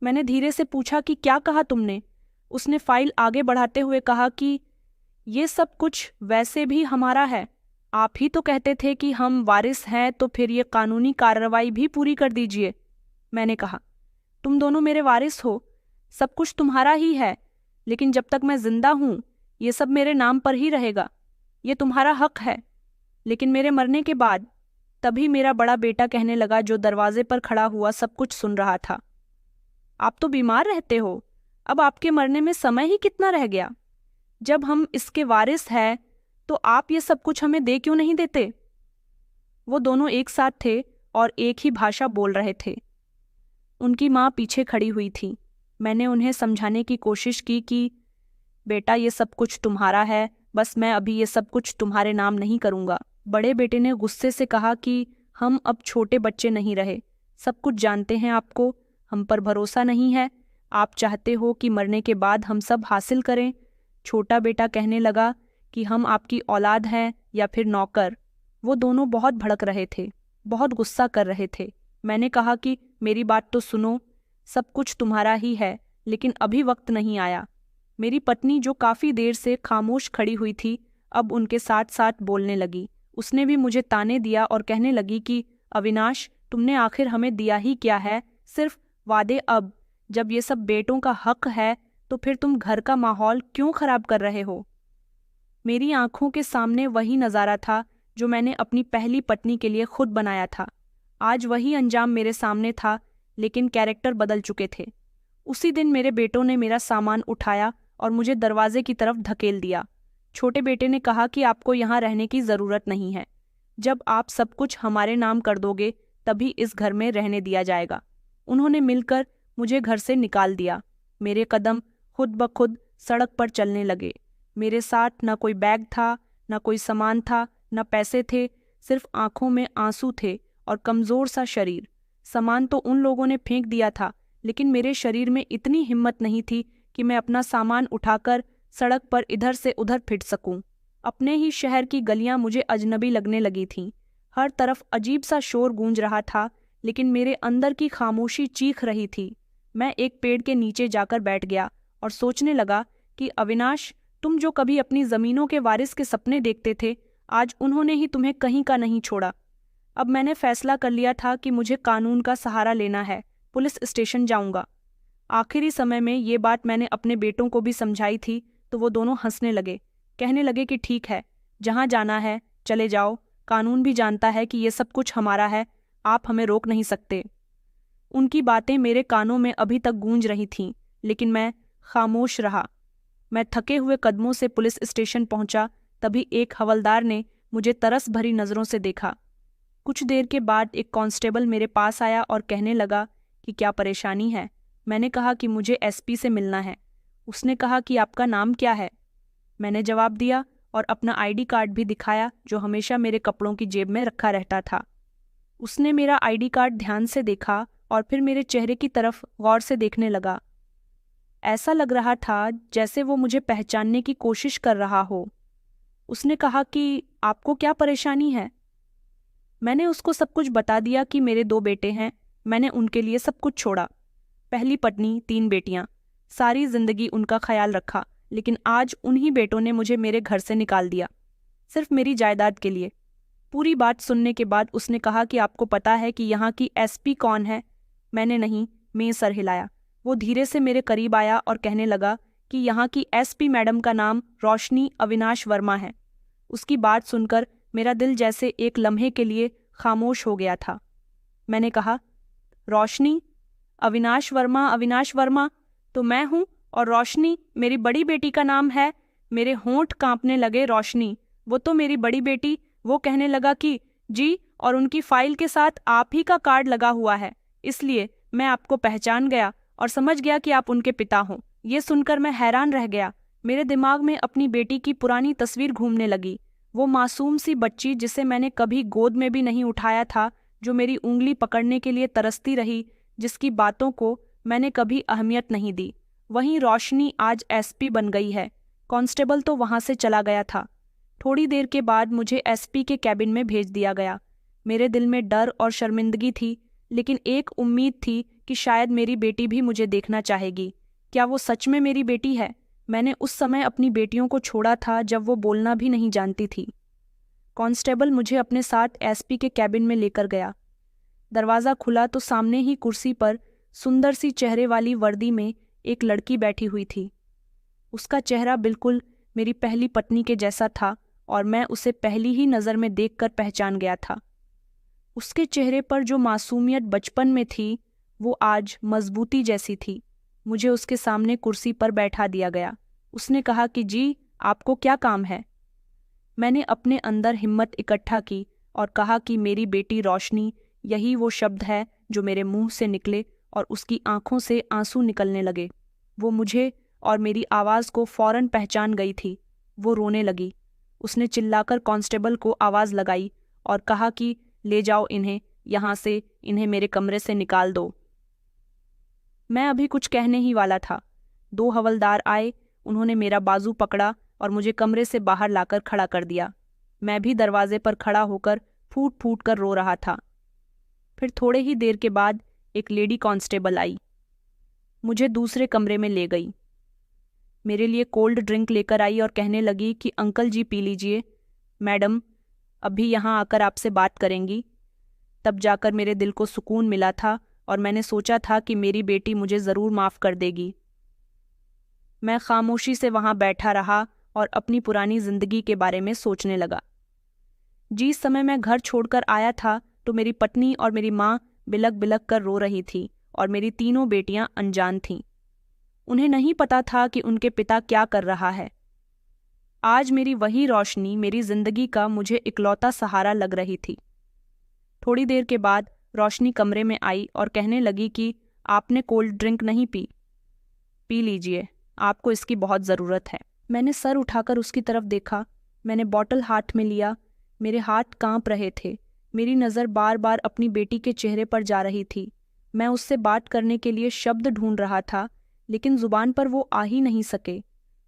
मैंने धीरे से पूछा कि क्या कहा तुमने? उसने फाइल आगे बढ़ाते हुए कहा कि ये सब कुछ वैसे भी हमारा है। आप ही तो कहते थे कि हम वारिस हैं, तो फिर ये कानूनी कार्रवाई भी पूरी कर दीजिए। मैंने कहा, तुम दोनों मेरे वारिस हो, सब कुछ तुम्हारा ही है, लेकिन जब तक मैं जिंदा हूं ये सब मेरे नाम पर ही रहेगा। ये तुम्हारा हक है, लेकिन मेरे मरने के बाद। तभी मेरा बड़ा बेटा कहने लगा, जो दरवाजे पर खड़ा हुआ सब कुछ सुन रहा था, आप तो बीमार रहते हो, अब आपके मरने में समय ही कितना रह गया? जब हम इसके वारिस हैं तो आप ये सब कुछ हमें दे क्यों नहीं देते? वो दोनों एक साथ थे और एक ही भाषा बोल रहे थे। उनकी माँ पीछे खड़ी हुई थी। मैंने उन्हें समझाने की कोशिश की कि बेटा ये सब कुछ तुम्हारा है, बस मैं अभी ये सब कुछ तुम्हारे नाम नहीं करूँगा। बड़े बेटे ने गुस्से से कहा कि हम अब छोटे बच्चे नहीं रहे, सब कुछ जानते हैं, आपको हम पर भरोसा नहीं है, आप चाहते हो कि मरने के बाद हम सब हासिल करें। छोटा बेटा कहने लगा कि हम आपकी औलाद हैं या फिर नौकर। वो दोनों बहुत भड़क रहे थे, बहुत गुस्सा कर रहे थे। मैंने कहा कि मेरी बात तो सुनो, सब कुछ तुम्हारा ही है, लेकिन अभी वक्त नहीं आया। मेरी पत्नी जो काफ़ी देर से खामोश खड़ी हुई थी, अब उनके साथ साथ बोलने लगी। उसने भी मुझे ताने दिया और कहने लगी कि अविनाश, तुमने आखिर हमें दिया ही क्या है, सिर्फ वादे। अब जब ये सब बेटों का हक है तो फिर तुम घर का माहौल क्यों खराब कर रहे हो? मेरी आंखों के सामने वही नज़ारा था जो मैंने अपनी पहली पत्नी के लिए खुद बनाया था। आज वही अंजाम मेरे सामने था, लेकिन कैरेक्टर बदल चुके थे। उसी दिन मेरे बेटों ने मेरा सामान उठाया और मुझे दरवाजे की तरफ धकेल दिया। छोटे बेटे ने कहा कि आपको यहाँ रहने की ज़रूरत नहीं है, जब आप सब कुछ हमारे नाम कर दोगे तभी इस घर में रहने दिया जाएगा। उन्होंने मिलकर मुझे घर से निकाल दिया। मेरे कदम खुद ब खुद सड़क पर चलने लगे। मेरे साथ न कोई बैग था, न कोई सामान था, न पैसे थे, सिर्फ आंखों में आंसू थे और कमज़ोर सा शरीर। सामान तो उन लोगों ने फेंक दिया था, लेकिन मेरे शरीर में इतनी हिम्मत नहीं थी कि मैं अपना सामान उठाकर सड़क पर इधर से उधर फिट सकूं। अपने ही शहर की गलियां मुझे अजनबी लगने लगी थीं। हर तरफ अजीब सा शोर गूंज रहा था, लेकिन मेरे अंदर की खामोशी चीख रही थी। मैं एक पेड़ के नीचे जाकर बैठ गया और सोचने लगा कि अविनाश, तुम जो कभी अपनी ज़मीनों के वारिस के सपने देखते थे, आज उन्होंने ही तुम्हें कहीं का नहीं छोड़ा। अब मैंने फैसला कर लिया था कि मुझे कानून का सहारा लेना है। पुलिस स्टेशन जाऊंगा। आखिरी समय में ये बात मैंने अपने बेटों को भी समझाई थी, तो वो दोनों हंसने लगे। कहने लगे कि ठीक है, जहाँ जाना है चले जाओ, कानून भी जानता है कि ये सब कुछ हमारा है, आप हमें रोक नहीं सकते। उनकी बातें मेरे कानों में अभी तक गूंज रही थीं, लेकिन मैं खामोश रहा। मैं थके हुए कदमों से पुलिस स्टेशन पहुंचा, तभी एक हवलदार ने मुझे तरस भरी नज़रों से देखा। कुछ देर के बाद एक कांस्टेबल मेरे पास आया और कहने लगा कि क्या परेशानी है। मैंने कहा कि मुझे एसपी से मिलना है। उसने कहा कि आपका नाम क्या है। मैंने जवाब दिया और अपना आईडी कार्ड भी दिखाया, जो हमेशा मेरे कपड़ों की जेब में रखा रहता था। उसने मेरा आईडी कार्ड ध्यान से देखा और फिर मेरे चेहरे की तरफ गौर से देखने लगा। ऐसा लग रहा था जैसे वो मुझे पहचानने की कोशिश कर रहा हो। उसने कहा कि आपको क्या परेशानी है। मैंने उसको सब कुछ बता दिया कि मेरे 2 बेटे हैं, मैंने उनके लिए सब कुछ छोड़ा। पहली पत्नी, 3 बेटियां, सारी जिंदगी उनका ख्याल रखा, लेकिन आज उन्हीं बेटों ने मुझे मेरे घर से निकाल दिया, सिर्फ मेरी जायदाद के लिए। पूरी बात सुनने के बाद उसने कहा कि आपको पता है कि यहाँ की एसपी कौन है। मैंने नहीं में सर हिलाया। वो धीरे से मेरे करीब आया और कहने लगा कि यहाँ की एसपी मैडम का नाम रोशनी अविनाश वर्मा है। उसकी बात सुनकर मेरा दिल जैसे एक लम्हे के लिए खामोश हो गया था। मैंने कहा, रोशनी? अविनाश वर्मा तो मैं हूँ, और रोशनी मेरी बड़ी बेटी का नाम है। मेरे होंठ कांपने लगे। रोशनी, वो तो मेरी बड़ी बेटी। वो कहने लगा कि जी, और उनकी फाइल के साथ आप ही का कार्ड लगा हुआ है, इसलिए मैं आपको पहचान गया और समझ गया कि आप उनके पिता हों। ये सुनकर मैं हैरान रह गया। मेरे दिमाग में अपनी बेटी की पुरानी तस्वीर घूमने लगी। वो मासूम सी बच्ची जिसे मैंने कभी गोद में भी नहीं उठाया था, जो मेरी उंगली पकड़ने के लिए तरसती रही, जिसकी बातों को मैंने कभी अहमियत नहीं दी। वहीं रोशनी आज एसपी बन गई है। कांस्टेबल तो वहां से चला गया था। थोड़ी देर के बाद मुझे एसपी के कैबिन में भेज दिया गया। मेरे दिल में डर और शर्मिंदगी थी, लेकिन एक उम्मीद थी कि शायद मेरी बेटी भी मुझे देखना चाहेगी। क्या वो सच में मेरी बेटी है? मैंने उस समय अपनी बेटियों को छोड़ा था जब वो बोलना भी नहीं जानती थी। कांस्टेबल मुझे अपने साथ एसपी के कैबिन में लेकर गया। दरवाज़ा खुला तो सामने ही कुर्सी पर सुंदर सी चेहरे वाली वर्दी में एक लड़की बैठी हुई थी। उसका चेहरा बिल्कुल मेरी पहली पत्नी के जैसा था और मैं उसे पहली ही नज़र में देखकर पहचान गया था। उसके चेहरे पर जो मासूमियत बचपन में थी, वो आज मजबूती जैसी थी। मुझे उसके सामने कुर्सी पर बैठा दिया गया। उसने कहा कि जी, आपको क्या काम है? मैंने अपने अंदर हिम्मत इकट्ठा की और कहा कि मेरी बेटी रोशनी, यही वो शब्द है जो मेरे मुंह से निकले और उसकी आंखों से आंसू निकलने लगे। वो मुझे और मेरी आवाज़ को फौरन पहचान गई थी। वो रोने लगी। उसने चिल्लाकर कांस्टेबल को आवाज़ लगाई और कहा कि ले जाओ इन्हें यहाँ से, इन्हें मेरे कमरे से निकाल दो। मैं अभी कुछ कहने ही वाला था। 2 हवलदार आए, उन्होंने मेरा बाजू पकड़ा और मुझे कमरे से बाहर लाकर खड़ा कर दिया। मैं भी दरवाजे पर खड़ा होकर फूट फूट कर रो रहा था। फिर थोड़े ही देर के बाद एक लेडी कांस्टेबल आई, मुझे दूसरे कमरे में ले गई। मेरे लिए कोल्ड ड्रिंक लेकर आई और कहने लगी कि अंकल जी पी लीजिए, मैडम अभी यहाँ आकर आपसे बात करेंगी। तब जाकर मेरे दिल को सुकून मिला था और मैंने सोचा था कि मेरी बेटी मुझे ज़रूर माफ़ कर देगी। मैं खामोशी से वहाँ बैठा रहा और अपनी पुरानी ज़िंदगी के बारे में सोचने लगा। जिस समय मैं घर छोड़कर आया था तो मेरी पत्नी और मेरी माँ बिलक बिलक कर रो रही थी और मेरी तीनों बेटियां अनजान थीं। उन्हें नहीं पता था कि उनके पिता क्या कर रहा है। आज मेरी वही रोशनी मेरी जिंदगी का मुझे इकलौता सहारा लग रही थी। थोड़ी देर के बाद रोशनी कमरे में आई और कहने लगी कि आपने कोल्ड ड्रिंक नहीं पी, पी लीजिए, आपको इसकी बहुत ज़रूरत है। मैंने सर उठाकर उसकी तरफ देखा। मैंने बॉटल हाथ में लिया। मेरे हाथ कांप रहे थे। मेरी नज़र बार बार अपनी बेटी के चेहरे पर जा रही थी। मैं उससे बात करने के लिए शब्द ढूंढ रहा था, लेकिन जुबान पर वो आ ही नहीं सके।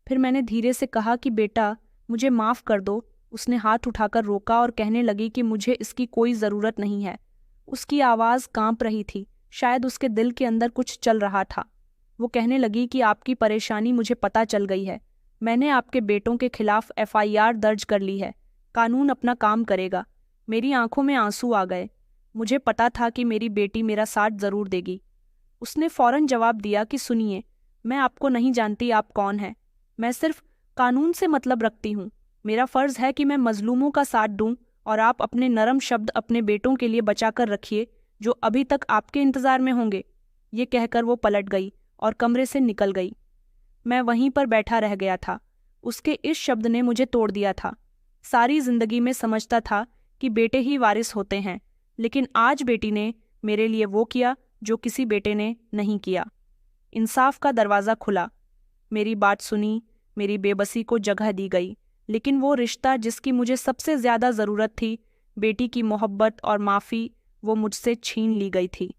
फिर मैंने धीरे से कहा कि बेटा, मुझे माफ़ कर दो। उसने हाथ उठाकर रोका और कहने लगी कि मुझे इसकी कोई ज़रूरत नहीं है। उसकी आवाज़ कांप रही थी, शायद उसके दिल के अंदर कुछ चल रहा था। वो कहने लगी कि आपकी परेशानी मुझे पता चल गई है। मैंने आपके बेटों के खिलाफ FIR दर्ज कर ली है। कानून अपना काम करेगा। मेरी आंखों में आंसू आ गए। मुझे पता था कि मेरी बेटी मेरा साथ ज़रूर देगी। उसने फौरन जवाब दिया कि सुनिए, मैं आपको नहीं जानती आप कौन हैं। मैं सिर्फ कानून से मतलब रखती हूँ। मेरा फ़र्ज़ है कि मैं मज़लूमों का साथ दूँ और आप अपने नरम शब्द अपने बेटों के लिए बचा कर रखिए, जो अभी तक आपके इंतज़ार में होंगे। ये कहकर वो पलट गई और कमरे से निकल गई। मैं वहीं पर बैठा रह गया था। उसके इस शब्द ने मुझे तोड़ दिया था। सारी जिंदगी में समझता था कि बेटे ही वारिस होते हैं, लेकिन आज बेटी ने मेरे लिए वो किया जो किसी बेटे ने नहीं किया। इंसाफ का दरवाज़ा खुला। मेरी बात सुनी, मेरी बेबसी को जगह दी गई, लेकिन वो रिश्ता जिसकी मुझे सबसे ज़्यादा ज़रूरत थी, बेटी की मोहब्बत और माफ़ी, वो मुझसे छीन ली गई थी।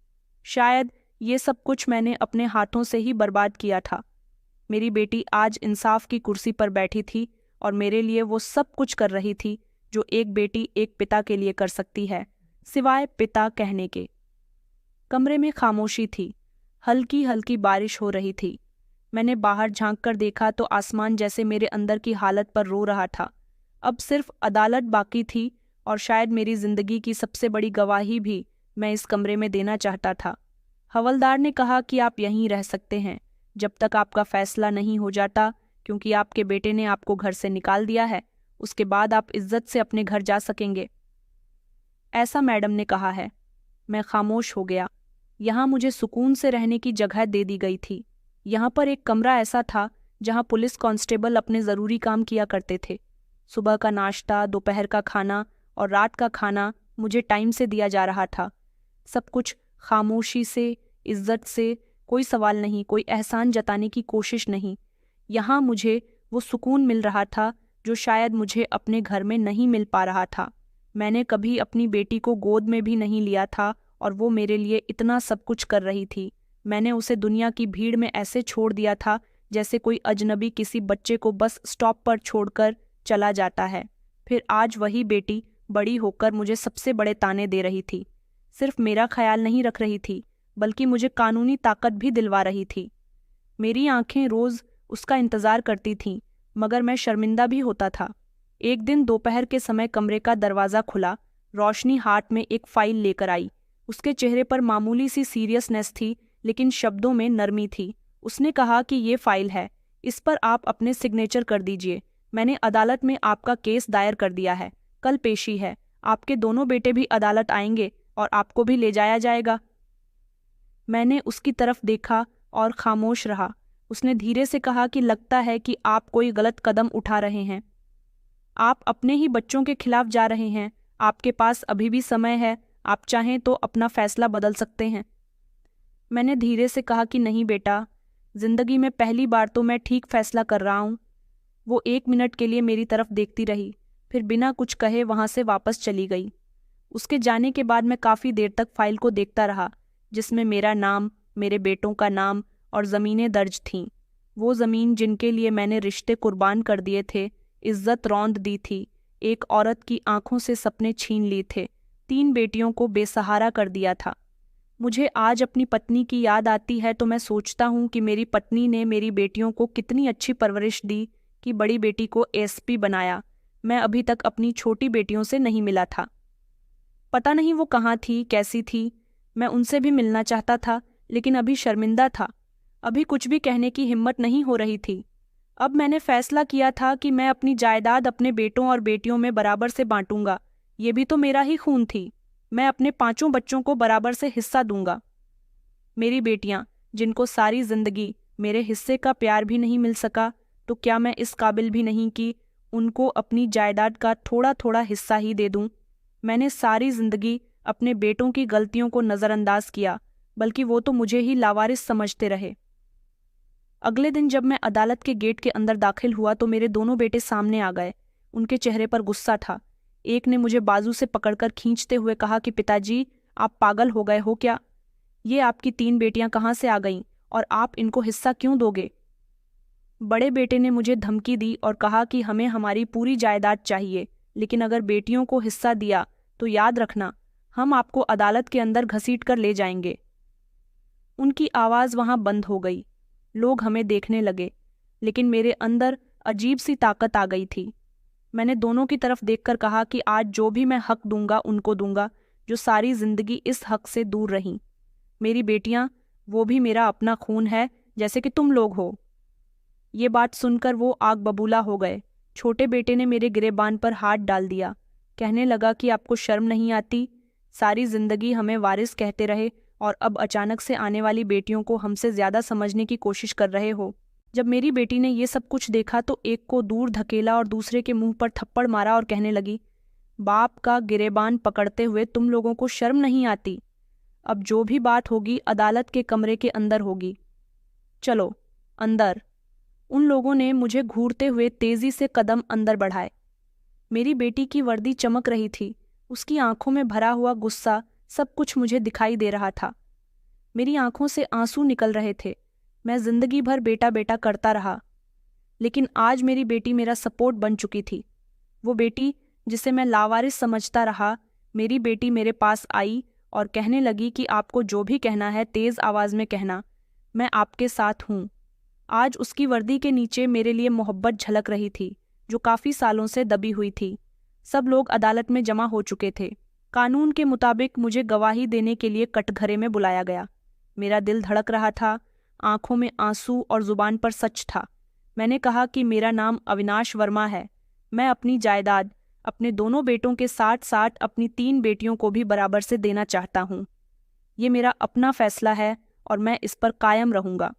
शायद ये सब कुछ मैंने अपने हाथों से ही बर्बाद किया था। मेरी बेटी आज इंसाफ की कुर्सी पर बैठी थी और मेरे लिए वो सब कुछ कर रही थी जो एक बेटी एक पिता के लिए कर सकती है, सिवाय पिता कहने के। कमरे में खामोशी थी। हल्की हल्की बारिश हो रही थी। मैंने बाहर झांक कर देखा तो आसमान जैसे मेरे अंदर की हालत पर रो रहा था। अब सिर्फ अदालत बाकी थी और शायद मेरी जिंदगी की सबसे बड़ी गवाही भी मैं इस कमरे में देना चाहता था। हवलदार ने कहा कि आप यहीं रह सकते हैं जब तक आपका फैसला नहीं हो जाता, क्योंकि आपके बेटे ने आपको घर से निकाल दिया है। उसके बाद आप इज्जत से अपने घर जा सकेंगे, ऐसा मैडम ने कहा है। मैं खामोश हो गया। यहाँ मुझे सुकून से रहने की जगह दे दी गई थी। यहाँ पर एक कमरा ऐसा था जहाँ पुलिस कांस्टेबल अपने ज़रूरी काम किया करते थे। सुबह का नाश्ता, दोपहर का खाना और रात का खाना मुझे टाइम से दिया जा रहा था। सब कुछ खामोशी से, इज्जत से, कोई सवाल नहीं, कोई एहसान जताने की कोशिश नहीं। यहाँ मुझे वो सुकून मिल रहा था जो शायद मुझे अपने घर में नहीं मिल पा रहा था। मैंने कभी अपनी बेटी को गोद में भी नहीं लिया था और वो मेरे लिए इतना सब कुछ कर रही थी। मैंने उसे दुनिया की भीड़ में ऐसे छोड़ दिया था जैसे कोई अजनबी किसी बच्चे को बस स्टॉप पर छोड़कर चला जाता है। फिर आज वही बेटी बड़ी होकर मुझे सबसे बड़े ताने दे रही थी। सिर्फ मेरा ख्याल नहीं रख रही थी, बल्कि मुझे कानूनी ताकत भी दिलवा रही थी। मेरी आंखें रोज़ उसका इंतज़ार करती थीं, मगर मैं शर्मिंदा भी होता था। एक दिन दोपहर के समय कमरे का दरवाज़ा खुला। रोशनी हाथ में एक फ़ाइल लेकर आई। उसके चेहरे पर मामूली सी सीरियसनेस थी, लेकिन शब्दों में नरमी थी। उसने कहा कि ये फ़ाइल है, इस पर आप अपने सिग्नेचर कर दीजिए। मैंने अदालत में आपका केस दायर कर दिया है। कल पेशी है। आपके दोनों बेटे भी अदालत आएंगे और आपको भी ले जाया जाएगा। मैंने उसकी तरफ देखा और खामोश रहा। उसने धीरे से कहा कि लगता है कि आप कोई गलत कदम उठा रहे हैं। आप अपने ही बच्चों के खिलाफ जा रहे हैं। आपके पास अभी भी समय है, आप चाहें तो अपना फैसला बदल सकते हैं। मैंने धीरे से कहा कि नहीं बेटा, जिंदगी में पहली बार तो मैं ठीक फैसला कर रहा हूँ। वो 1 मिनट के लिए मेरी तरफ देखती रही, फिर बिना कुछ कहे वहाँ से वापस चली गई। उसके जाने के बाद मैं काफ़ी देर तक फाइल को देखता रहा, जिसमें मेरा नाम, मेरे बेटों का नाम और ज़मीनें दर्ज थीं। वो ज़मीन जिनके लिए मैंने रिश्ते कुर्बान कर दिए थे, इज्जत रौंद दी थी, एक औरत की आंखों से सपने छीन लिए थे, 3 बेटियों को बेसहारा कर दिया था। मुझे आज अपनी पत्नी की याद आती है तो मैं सोचता हूँ कि मेरी पत्नी ने मेरी बेटियों को कितनी अच्छी परवरिश दी कि बड़ी बेटी को SP बनाया। मैं अभी तक अपनी छोटी बेटियों से नहीं मिला था। पता नहीं वो कहाँ थी, कैसी थी। मैं उनसे भी मिलना चाहता था, लेकिन अभी शर्मिंदा था। अभी कुछ भी कहने की हिम्मत नहीं हो रही थी। अब मैंने फैसला किया था कि मैं अपनी जायदाद अपने बेटों और बेटियों में बराबर से बांटूंगा। ये भी तो मेरा ही खून थी। मैं अपने 5 बच्चों को बराबर से हिस्सा दूंगा। मेरी बेटियां, जिनको सारी जिंदगी मेरे हिस्से का प्यार भी नहीं मिल सका, तो क्या मैं इस काबिल भी नहीं कि उनको अपनी जायदाद का थोड़ा थोड़ा हिस्सा ही दे दूं? मैंने सारी जिंदगी अपने बेटों की गलतियों को नज़रअंदाज किया, बल्कि वो तो मुझे ही लावारिस समझते रहे। अगले दिन जब मैं अदालत के गेट के अंदर दाखिल हुआ तो मेरे दोनों बेटे सामने आ गए। उनके चेहरे पर गुस्सा था। एक ने मुझे बाजू से पकड़कर खींचते हुए कहा कि पिताजी, आप पागल हो गए हो क्या? ये आपकी 3 बेटियां कहाँ से आ गईं और आप इनको हिस्सा क्यों दोगे? बड़े बेटे ने मुझे धमकी दी और कहा कि हमें हमारी पूरी जायदाद चाहिए, लेकिन अगर बेटियों को हिस्सा दिया तो याद रखना, हम आपको अदालत के अंदर घसीट कर ले जाएंगे। उनकी आवाज़ वहां बंद हो गई। लोग हमें देखने लगे, लेकिन मेरे अंदर अजीब सी ताकत आ गई थी। मैंने दोनों की तरफ देखकर कहा कि आज जो भी मैं हक दूंगा उनको दूंगा जो सारी जिंदगी इस हक से दूर रहीं। मेरी बेटियां, वो भी मेरा अपना खून है, जैसे कि तुम लोग हो। ये बात सुनकर वो आग बबूला हो गए। छोटे बेटे ने मेरे गिरेबान पर हाथ डाल दिया। कहने लगा कि आपको शर्म नहीं आती? सारी जिंदगी हमें वारिस कहते रहे और अब अचानक से आने वाली बेटियों को हमसे ज्यादा समझने की कोशिश कर रहे हो। जब मेरी बेटी ने ये सब कुछ देखा तो एक को दूर धकेला और दूसरे के मुंह पर थप्पड़ मारा और कहने लगी, बाप का गिरेबान पकड़ते हुए तुम लोगों को शर्म नहीं आती? अब जो भी बात होगी अदालत के कमरे के अंदर होगी। चलो अंदर। उन लोगों ने मुझे घूरते हुए तेजी से कदम अंदर बढ़ाए। मेरी बेटी की वर्दी चमक रही थी। उसकी आंखों में भरा हुआ गुस्सा, सब कुछ मुझे दिखाई दे रहा था। मेरी आंखों से आंसू निकल रहे थे। मैं जिंदगी भर बेटा बेटा करता रहा, लेकिन आज मेरी बेटी मेरा सपोर्ट बन चुकी थी। वो बेटी जिसे मैं लावारिस समझता रहा, मेरी बेटी मेरे पास आई और कहने लगी कि आपको जो भी कहना है तेज आवाज में कहना, मैं आपके साथ हूँ। आज उसकी वर्दी के नीचे मेरे लिए मोहब्बत झलक रही थी, जो काफी सालों से दबी हुई थी। सब लोग अदालत में जमा हो चुके थे। कानून के मुताबिक मुझे गवाही देने के लिए कटघरे में बुलाया गया। मेरा दिल धड़क रहा था, आंखों में आंसू और जुबान पर सच था। मैंने कहा कि मेरा नाम अविनाश वर्मा है। मैं अपनी जायदाद अपने दोनों बेटों के साथ साथ अपनी 3 बेटियों को भी बराबर से देना चाहता हूँ। ये मेरा अपना फैसला है और मैं इस पर कायम रहूंगा।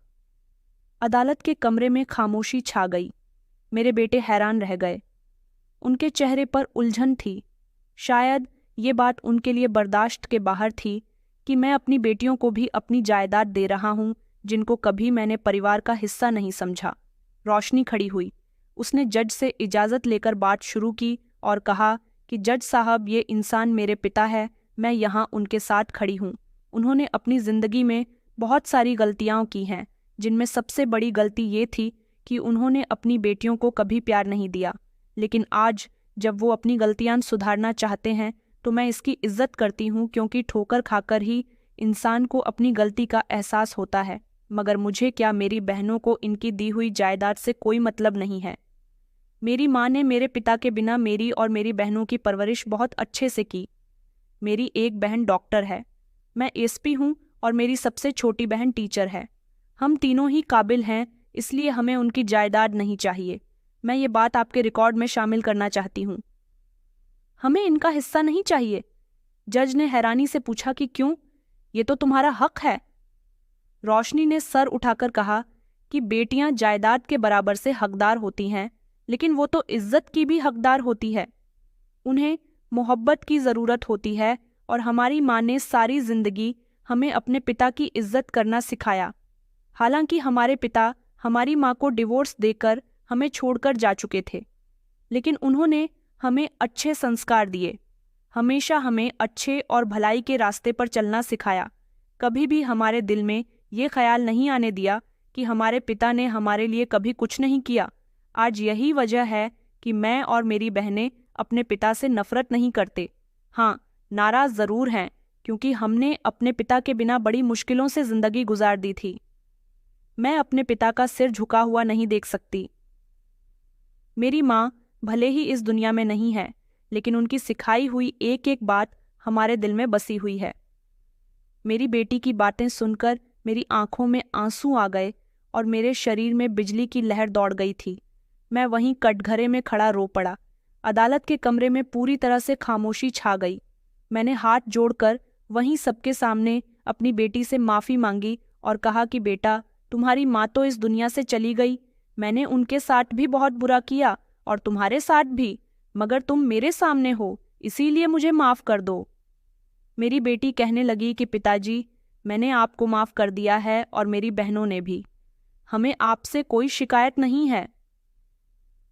अदालत के कमरे में खामोशी छा गई। मेरे बेटे हैरान रह गए। उनके चेहरे पर उलझन थी। शायद ये बात उनके लिए बर्दाश्त के बाहर थी कि मैं अपनी बेटियों को भी अपनी जायदाद दे रहा हूँ, जिनको कभी मैंने परिवार का हिस्सा नहीं समझा। रोशनी खड़ी हुई। उसने जज से इजाज़त लेकर बात शुरू की और कहा कि जज साहब, ये इंसान मेरे पिता है। मैं यहाँ उनके साथ खड़ी हूँ। उन्होंने अपनी ज़िंदगी में बहुत सारी गलतियाँ की हैं, जिनमें सबसे बड़ी गलती ये थी कि उन्होंने अपनी बेटियों को कभी प्यार नहीं दिया। लेकिन आज जब वो अपनी गलतियाँ सुधारना चाहते हैं तो मैं इसकी इज्जत करती हूँ, क्योंकि ठोकर खाकर ही इंसान को अपनी गलती का एहसास होता है। मगर मुझे क्या, मेरी बहनों को इनकी दी हुई जायदाद से कोई मतलब नहीं है। मेरी माँ ने मेरे पिता के बिना मेरी और मेरी बहनों की परवरिश बहुत अच्छे से की। मेरी एक बहन डॉक्टर है, मैं एसपी हूँ और मेरी सबसे छोटी बहन टीचर है। हम तीनों ही काबिल हैं, इसलिए हमें उनकी जायदाद नहीं चाहिए। मैं ये बात आपके रिकॉर्ड में शामिल करना चाहती हूँ। हमें इनका हिस्सा नहीं चाहिए? जज ने हैरानी से पूछा कि क्यों? ये तो तुम्हारा हक है। रोशनी ने सर उठाकर कहा कि बेटियां जायदाद के बराबर से हकदार होती हैं, लेकिन वो तो इज्जत की भी हकदार होती है। उन्हें मोहब्बत की ज़रूरत होती है और हमारी माँ ने सारी जिंदगी हमें अपने पिता की इज्जत करना सिखाया। हालांकि हमारे पिता हमारी माँ को डिवोर्स देकर हमें छोड़कर जा चुके थे, लेकिन उन्होंने हमें अच्छे संस्कार दिए। हमेशा हमें अच्छे और भलाई के रास्ते पर चलना सिखाया। कभी भी हमारे दिल में ये ख्याल नहीं आने दिया कि हमारे पिता ने हमारे लिए कभी कुछ नहीं किया। आज यही वजह है कि मैं और मेरी बहनें अपने पिता से नफरत नहीं करते। हाँ, नाराज़ ज़रूर हैं, क्योंकि हमने अपने पिता के बिना बड़ी मुश्किलों से ज़िंदगी गुजार दी थी। मैं अपने पिता का सिर झुका हुआ नहीं देख सकती। मेरी माँ भले ही इस दुनिया में नहीं है, लेकिन उनकी सिखाई हुई एक एक बात हमारे दिल में बसी हुई है। मेरी बेटी की बातें सुनकर मेरी आंखों में आंसू आ गए और मेरे शरीर में बिजली की लहर दौड़ गई थी। मैं वहीं कटघरे में खड़ा रो पड़ा। अदालत के कमरे में पूरी तरह से खामोशी छा गई। मैंने हाथ जोड़कर वहीं सबके सामने अपनी बेटी से माफ़ी मांगी और कहा कि बेटा, तुम्हारी माँ तो इस दुनिया से चली गई। मैंने उनके साथ भी बहुत बुरा किया और तुम्हारे साथ भी, मगर तुम मेरे सामने हो, इसीलिए मुझे माफ़ कर दो। मेरी बेटी कहने लगी कि पिताजी, मैंने आपको माफ़ कर दिया है और मेरी बहनों ने भी। हमें आपसे कोई शिकायत नहीं है।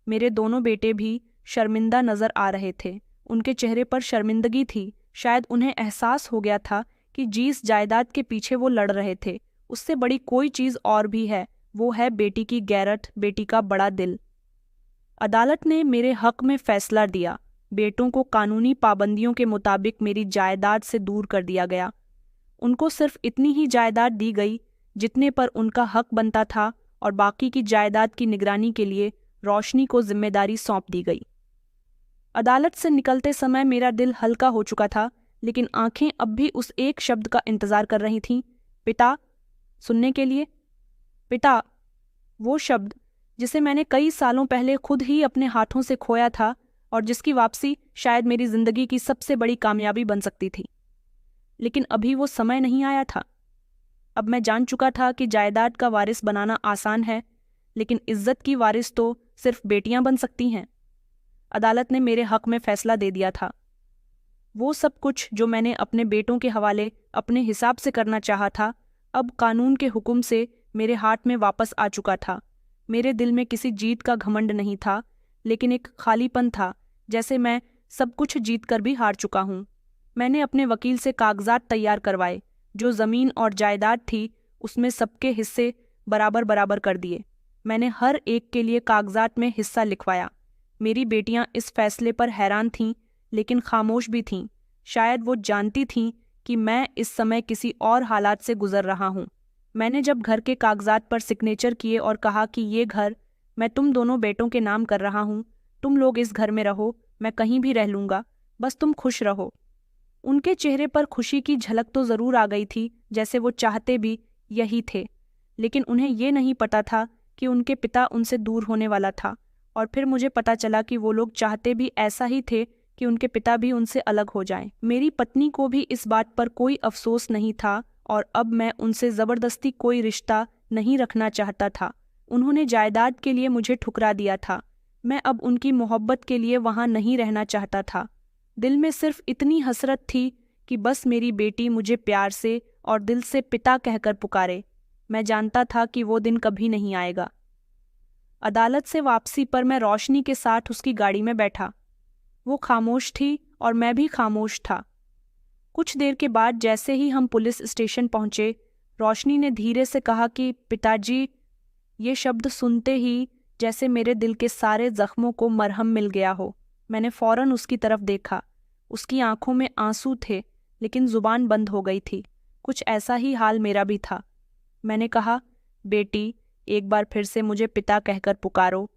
मेरे दोनों बेटे भी शर्मिंदा नजर आ रहे थे। उनके चेहरे पर शर्मिंदगी थी। शायद उन्हें एहसास हो गया था कि जिस जायदाद के पीछे वो लड़ रहे थे उससे बड़ी कोई चीज और भी है, वो है बेटी की गैरत, बेटी का बड़ा दिल। अदालत ने मेरे हक में फैसला दिया। बेटों को कानूनी पाबंदियों के मुताबिक मेरी जायदाद से दूर कर दिया गया। उनको सिर्फ इतनी ही जायदाद दी गई जितने पर उनका हक बनता था और बाकी की जायदाद की निगरानी के लिए रोशनी को जिम्मेदारी सौंप दी गई। अदालत से निकलते समय मेरा दिल हल्का हो चुका था, लेकिन आंखें अब भी उस एक शब्द का इंतजार कर रही थीं, पिता, सुनने के लिए। पिता, वो शब्द जिसे मैंने कई सालों पहले खुद ही अपने हाथों से खोया था और जिसकी वापसी शायद मेरी जिंदगी की सबसे बड़ी कामयाबी बन सकती थी। लेकिन अभी वो समय नहीं आया था। अब मैं जान चुका था कि जायदाद का वारिस बनाना आसान है, लेकिन इज्जत की वारिस तो सिर्फ बेटियां बन सकती हैं। अदालत ने मेरे हक में फैसला दे दिया था। वो सब कुछ जो मैंने अपने बेटों के हवाले अपने हिसाब से करना चाहा था, अब कानून के हुक्म से मेरे हाथ में वापस आ चुका था। मेरे दिल में किसी जीत का घमंड नहीं था, लेकिन एक खालीपन था, जैसे मैं सब कुछ जीत कर भी हार चुका हूँ। मैंने अपने वकील से कागजात तैयार करवाए। जो ज़मीन और जायदाद थी उसमें सबके हिस्से बराबर बराबर कर दिए। मैंने हर एक के लिए कागजात में हिस्सा लिखवाया। मेरी बेटियां इस फैसले पर हैरान थीं, लेकिन खामोश भी थीं। शायद वो जानती थीं कि मैं इस समय किसी और हालात से गुजर रहा हूँ। मैंने जब घर के कागजात पर सिग्नेचर किए और कहा कि ये घर मैं तुम दोनों बेटों के नाम कर रहा हूँ, तुम लोग इस घर में रहो, मैं कहीं भी रह लूँगा, बस तुम खुश रहो। उनके चेहरे पर खुशी की झलक तो ज़रूर आ गई थी, जैसे वो चाहते भी यही थे। लेकिन उन्हें ये नहीं पता था कि उनके पिता उनसे दूर होने वाला था। और फिर मुझे पता चला कि वो लोग चाहते भी ऐसा ही थे कि उनके पिता भी उनसे अलग हो जाएं। मेरी पत्नी को भी इस बात पर कोई अफसोस नहीं था और अब मैं उनसे ज़बरदस्ती कोई रिश्ता नहीं रखना चाहता था। उन्होंने जायदाद के लिए मुझे ठुकरा दिया था। मैं अब उनकी मोहब्बत के लिए वहाँ नहीं रहना चाहता था। दिल में सिर्फ इतनी हसरत थी कि बस मेरी बेटी मुझे प्यार से और दिल से पिता कहकर पुकारे। मैं जानता था कि वो दिन कभी नहीं आएगा। अदालत से वापसी पर मैं रोशनी के साथ उसकी गाड़ी में बैठा। वो खामोश थी और मैं भी खामोश था। कुछ देर के बाद जैसे ही हम पुलिस स्टेशन पहुंचे, रोशनी ने धीरे से कहा कि पिताजी। ये शब्द सुनते ही जैसे मेरे दिल के सारे जख्मों को मरहम मिल गया हो। मैंने फौरन उसकी तरफ देखा। उसकी आंखों में आंसू थे, लेकिन जुबान बंद हो गई थी। कुछ ऐसा ही हाल मेरा भी था। मैंने कहा, बेटी, एक बार फिर से मुझे पिता कहकर पुकारो।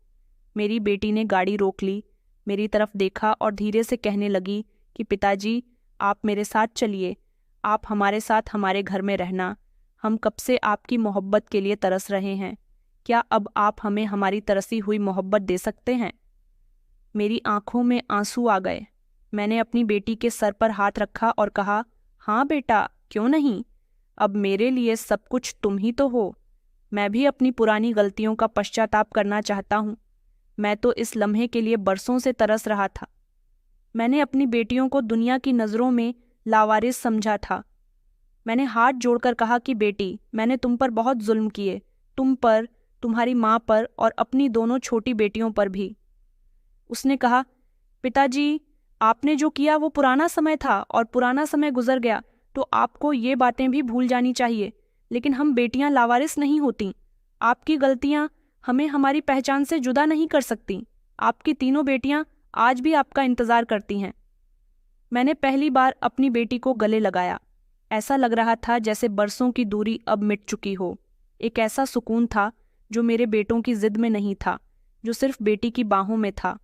मेरी बेटी ने गाड़ी रोक ली, मेरी तरफ देखा और धीरे से कहने लगी कि पिताजी, आप मेरे साथ चलिए, आप हमारे साथ हमारे घर में रहना। हम कब से आपकी मोहब्बत के लिए तरस रहे हैं। क्या अब आप हमें हमारी तरसी हुई मोहब्बत दे सकते हैं? मेरी आंखों में आंसू आ गए। मैंने अपनी बेटी के सर पर हाथ रखा और कहा, हाँ बेटा, क्यों नहीं। अब मेरे लिए सब कुछ तुम ही तो हो। मैं भी अपनी पुरानी गलतियों का पश्चाताप करना चाहता हूँ। मैं तो इस लम्हे के लिए बरसों से तरस रहा था। मैंने अपनी बेटियों को दुनिया की नज़रों में लावारिस समझा था। मैंने हाथ जोड़कर कहा कि बेटी, मैंने तुम पर बहुत जुल्म किए, तुम पर, तुम्हारी माँ पर और अपनी दोनों छोटी बेटियों पर भी। उसने कहा, पिताजी, आपने जो किया वो पुराना समय था और पुराना समय गुजर गया, तो आपको ये बातें भी भूल जानी चाहिए। लेकिन हम बेटियां लावारिस नहीं होती। आपकी गलतियां हमें हमारी पहचान से जुदा नहीं कर सकती। आपकी तीनों बेटियां आज भी आपका इंतजार करती हैं। मैंने पहली बार अपनी बेटी को गले लगाया। ऐसा लग रहा था जैसे बरसों की दूरी अब मिट चुकी हो। एक ऐसा सुकून था जो मेरे बेटों की जिद में नहीं था, जो सिर्फ बेटी की बाहों में था।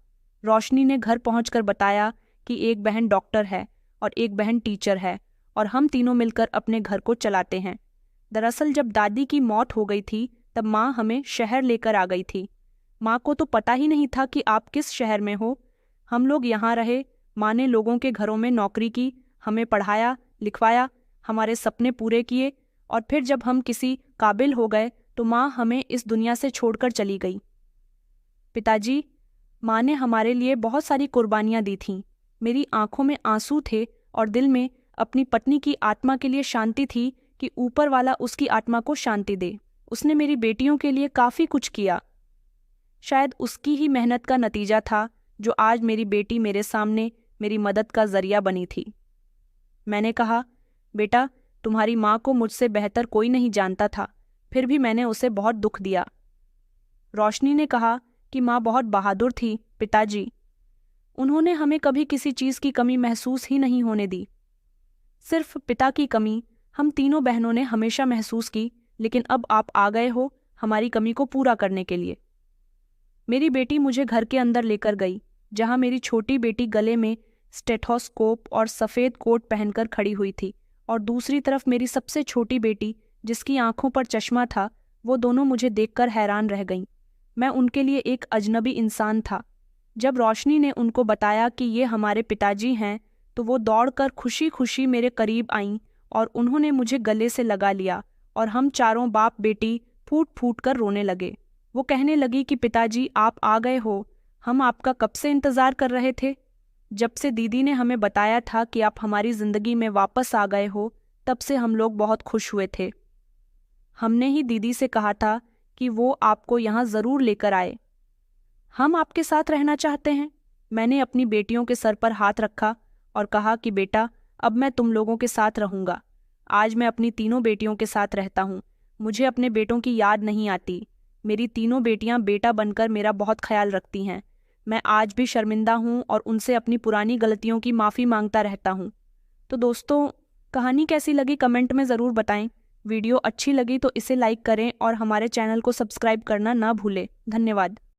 रोशनी ने घर पहुंचकर बताया कि एक बहन डॉक्टर है और एक बहन टीचर है और हम तीनों मिलकर अपने घर को चलाते हैं। दरअसल जब दादी की मौत हो गई थी तब माँ हमें शहर लेकर आ गई थी। माँ को तो पता ही नहीं था कि आप किस शहर में हो। हम लोग यहाँ रहे। माँ ने लोगों के घरों में नौकरी की, हमें पढ़ाया लिखवाया, हमारे सपने पूरे किए और फिर जब हम किसी काबिल हो गए तो माँ हमें इस दुनिया से छोड़कर चली गई। पिताजी, माँ ने हमारे लिए बहुत सारी कुर्बानियाँ दी थीं। मेरी आंखों में आंसू थे और दिल में अपनी पत्नी की आत्मा के लिए शांति थी कि ऊपर वाला उसकी आत्मा को शांति दे। उसने मेरी बेटियों के लिए काफ़ी कुछ किया। शायद उसकी ही मेहनत का नतीजा था जो आज मेरी बेटी मेरे सामने मेरी मदद का जरिया बनी थी। मैंने कहा, बेटा, तुम्हारी माँ को मुझसे बेहतर कोई नहीं जानता था, फिर भी मैंने उसे बहुत दुख दिया। रोशनी ने कहा कि माँ बहुत बहादुर थी पिताजी। उन्होंने हमें कभी किसी चीज़ की कमी महसूस ही नहीं होने दी। सिर्फ पिता की कमी हम तीनों बहनों ने हमेशा महसूस की, लेकिन अब आप आ गए हो हमारी कमी को पूरा करने के लिए। मेरी बेटी मुझे घर के अंदर लेकर गई, जहां मेरी छोटी बेटी गले में स्टेथोस्कोप और सफ़ेद कोट पहनकर खड़ी हुई थी, और दूसरी तरफ मेरी सबसे छोटी बेटी, जिसकी आंखों पर चश्मा था। वो दोनों मुझे देखकर हैरान रह गईं। मैं उनके लिए एक अजनबी इंसान था। जब रोशनी ने उनको बताया कि ये हमारे पिताजी हैं, तो वो दौड़कर खुशी खुशी मेरे करीब आईं और उन्होंने मुझे गले से लगा लिया, और हम चारों बाप बेटी फूट फूट कर रोने लगे। वो कहने लगी कि पिताजी, आप आ गए हो, हम आपका कब से इंतज़ार कर रहे थे। जब से दीदी ने हमें बताया था कि आप हमारी ज़िंदगी में वापस आ गए हो, तब से हम लोग बहुत खुश हुए थे। हमने ही दीदी से कहा था कि वो आपको यहाँ ज़रूर लेकर आए। हम आपके साथ रहना चाहते हैं। मैंने अपनी बेटियों के सर पर हाथ रखा और कहा कि बेटा, अब मैं तुम लोगों के साथ रहूँगा। आज मैं अपनी तीनों बेटियों के साथ रहता हूँ। मुझे अपने बेटों की याद नहीं आती। मेरी तीनों बेटियां बेटा बनकर मेरा बहुत ख्याल रखती हैं। मैं आज भी शर्मिंदा हूँ और उनसे अपनी पुरानी गलतियों की माफ़ी मांगता रहता हूँ। तो दोस्तों, कहानी कैसी लगी कमेंट में ज़रूर बताएं। वीडियो अच्छी लगी तो इसे लाइक करें और हमारे चैनल को सब्सक्राइब करना ना भूलें। धन्यवाद।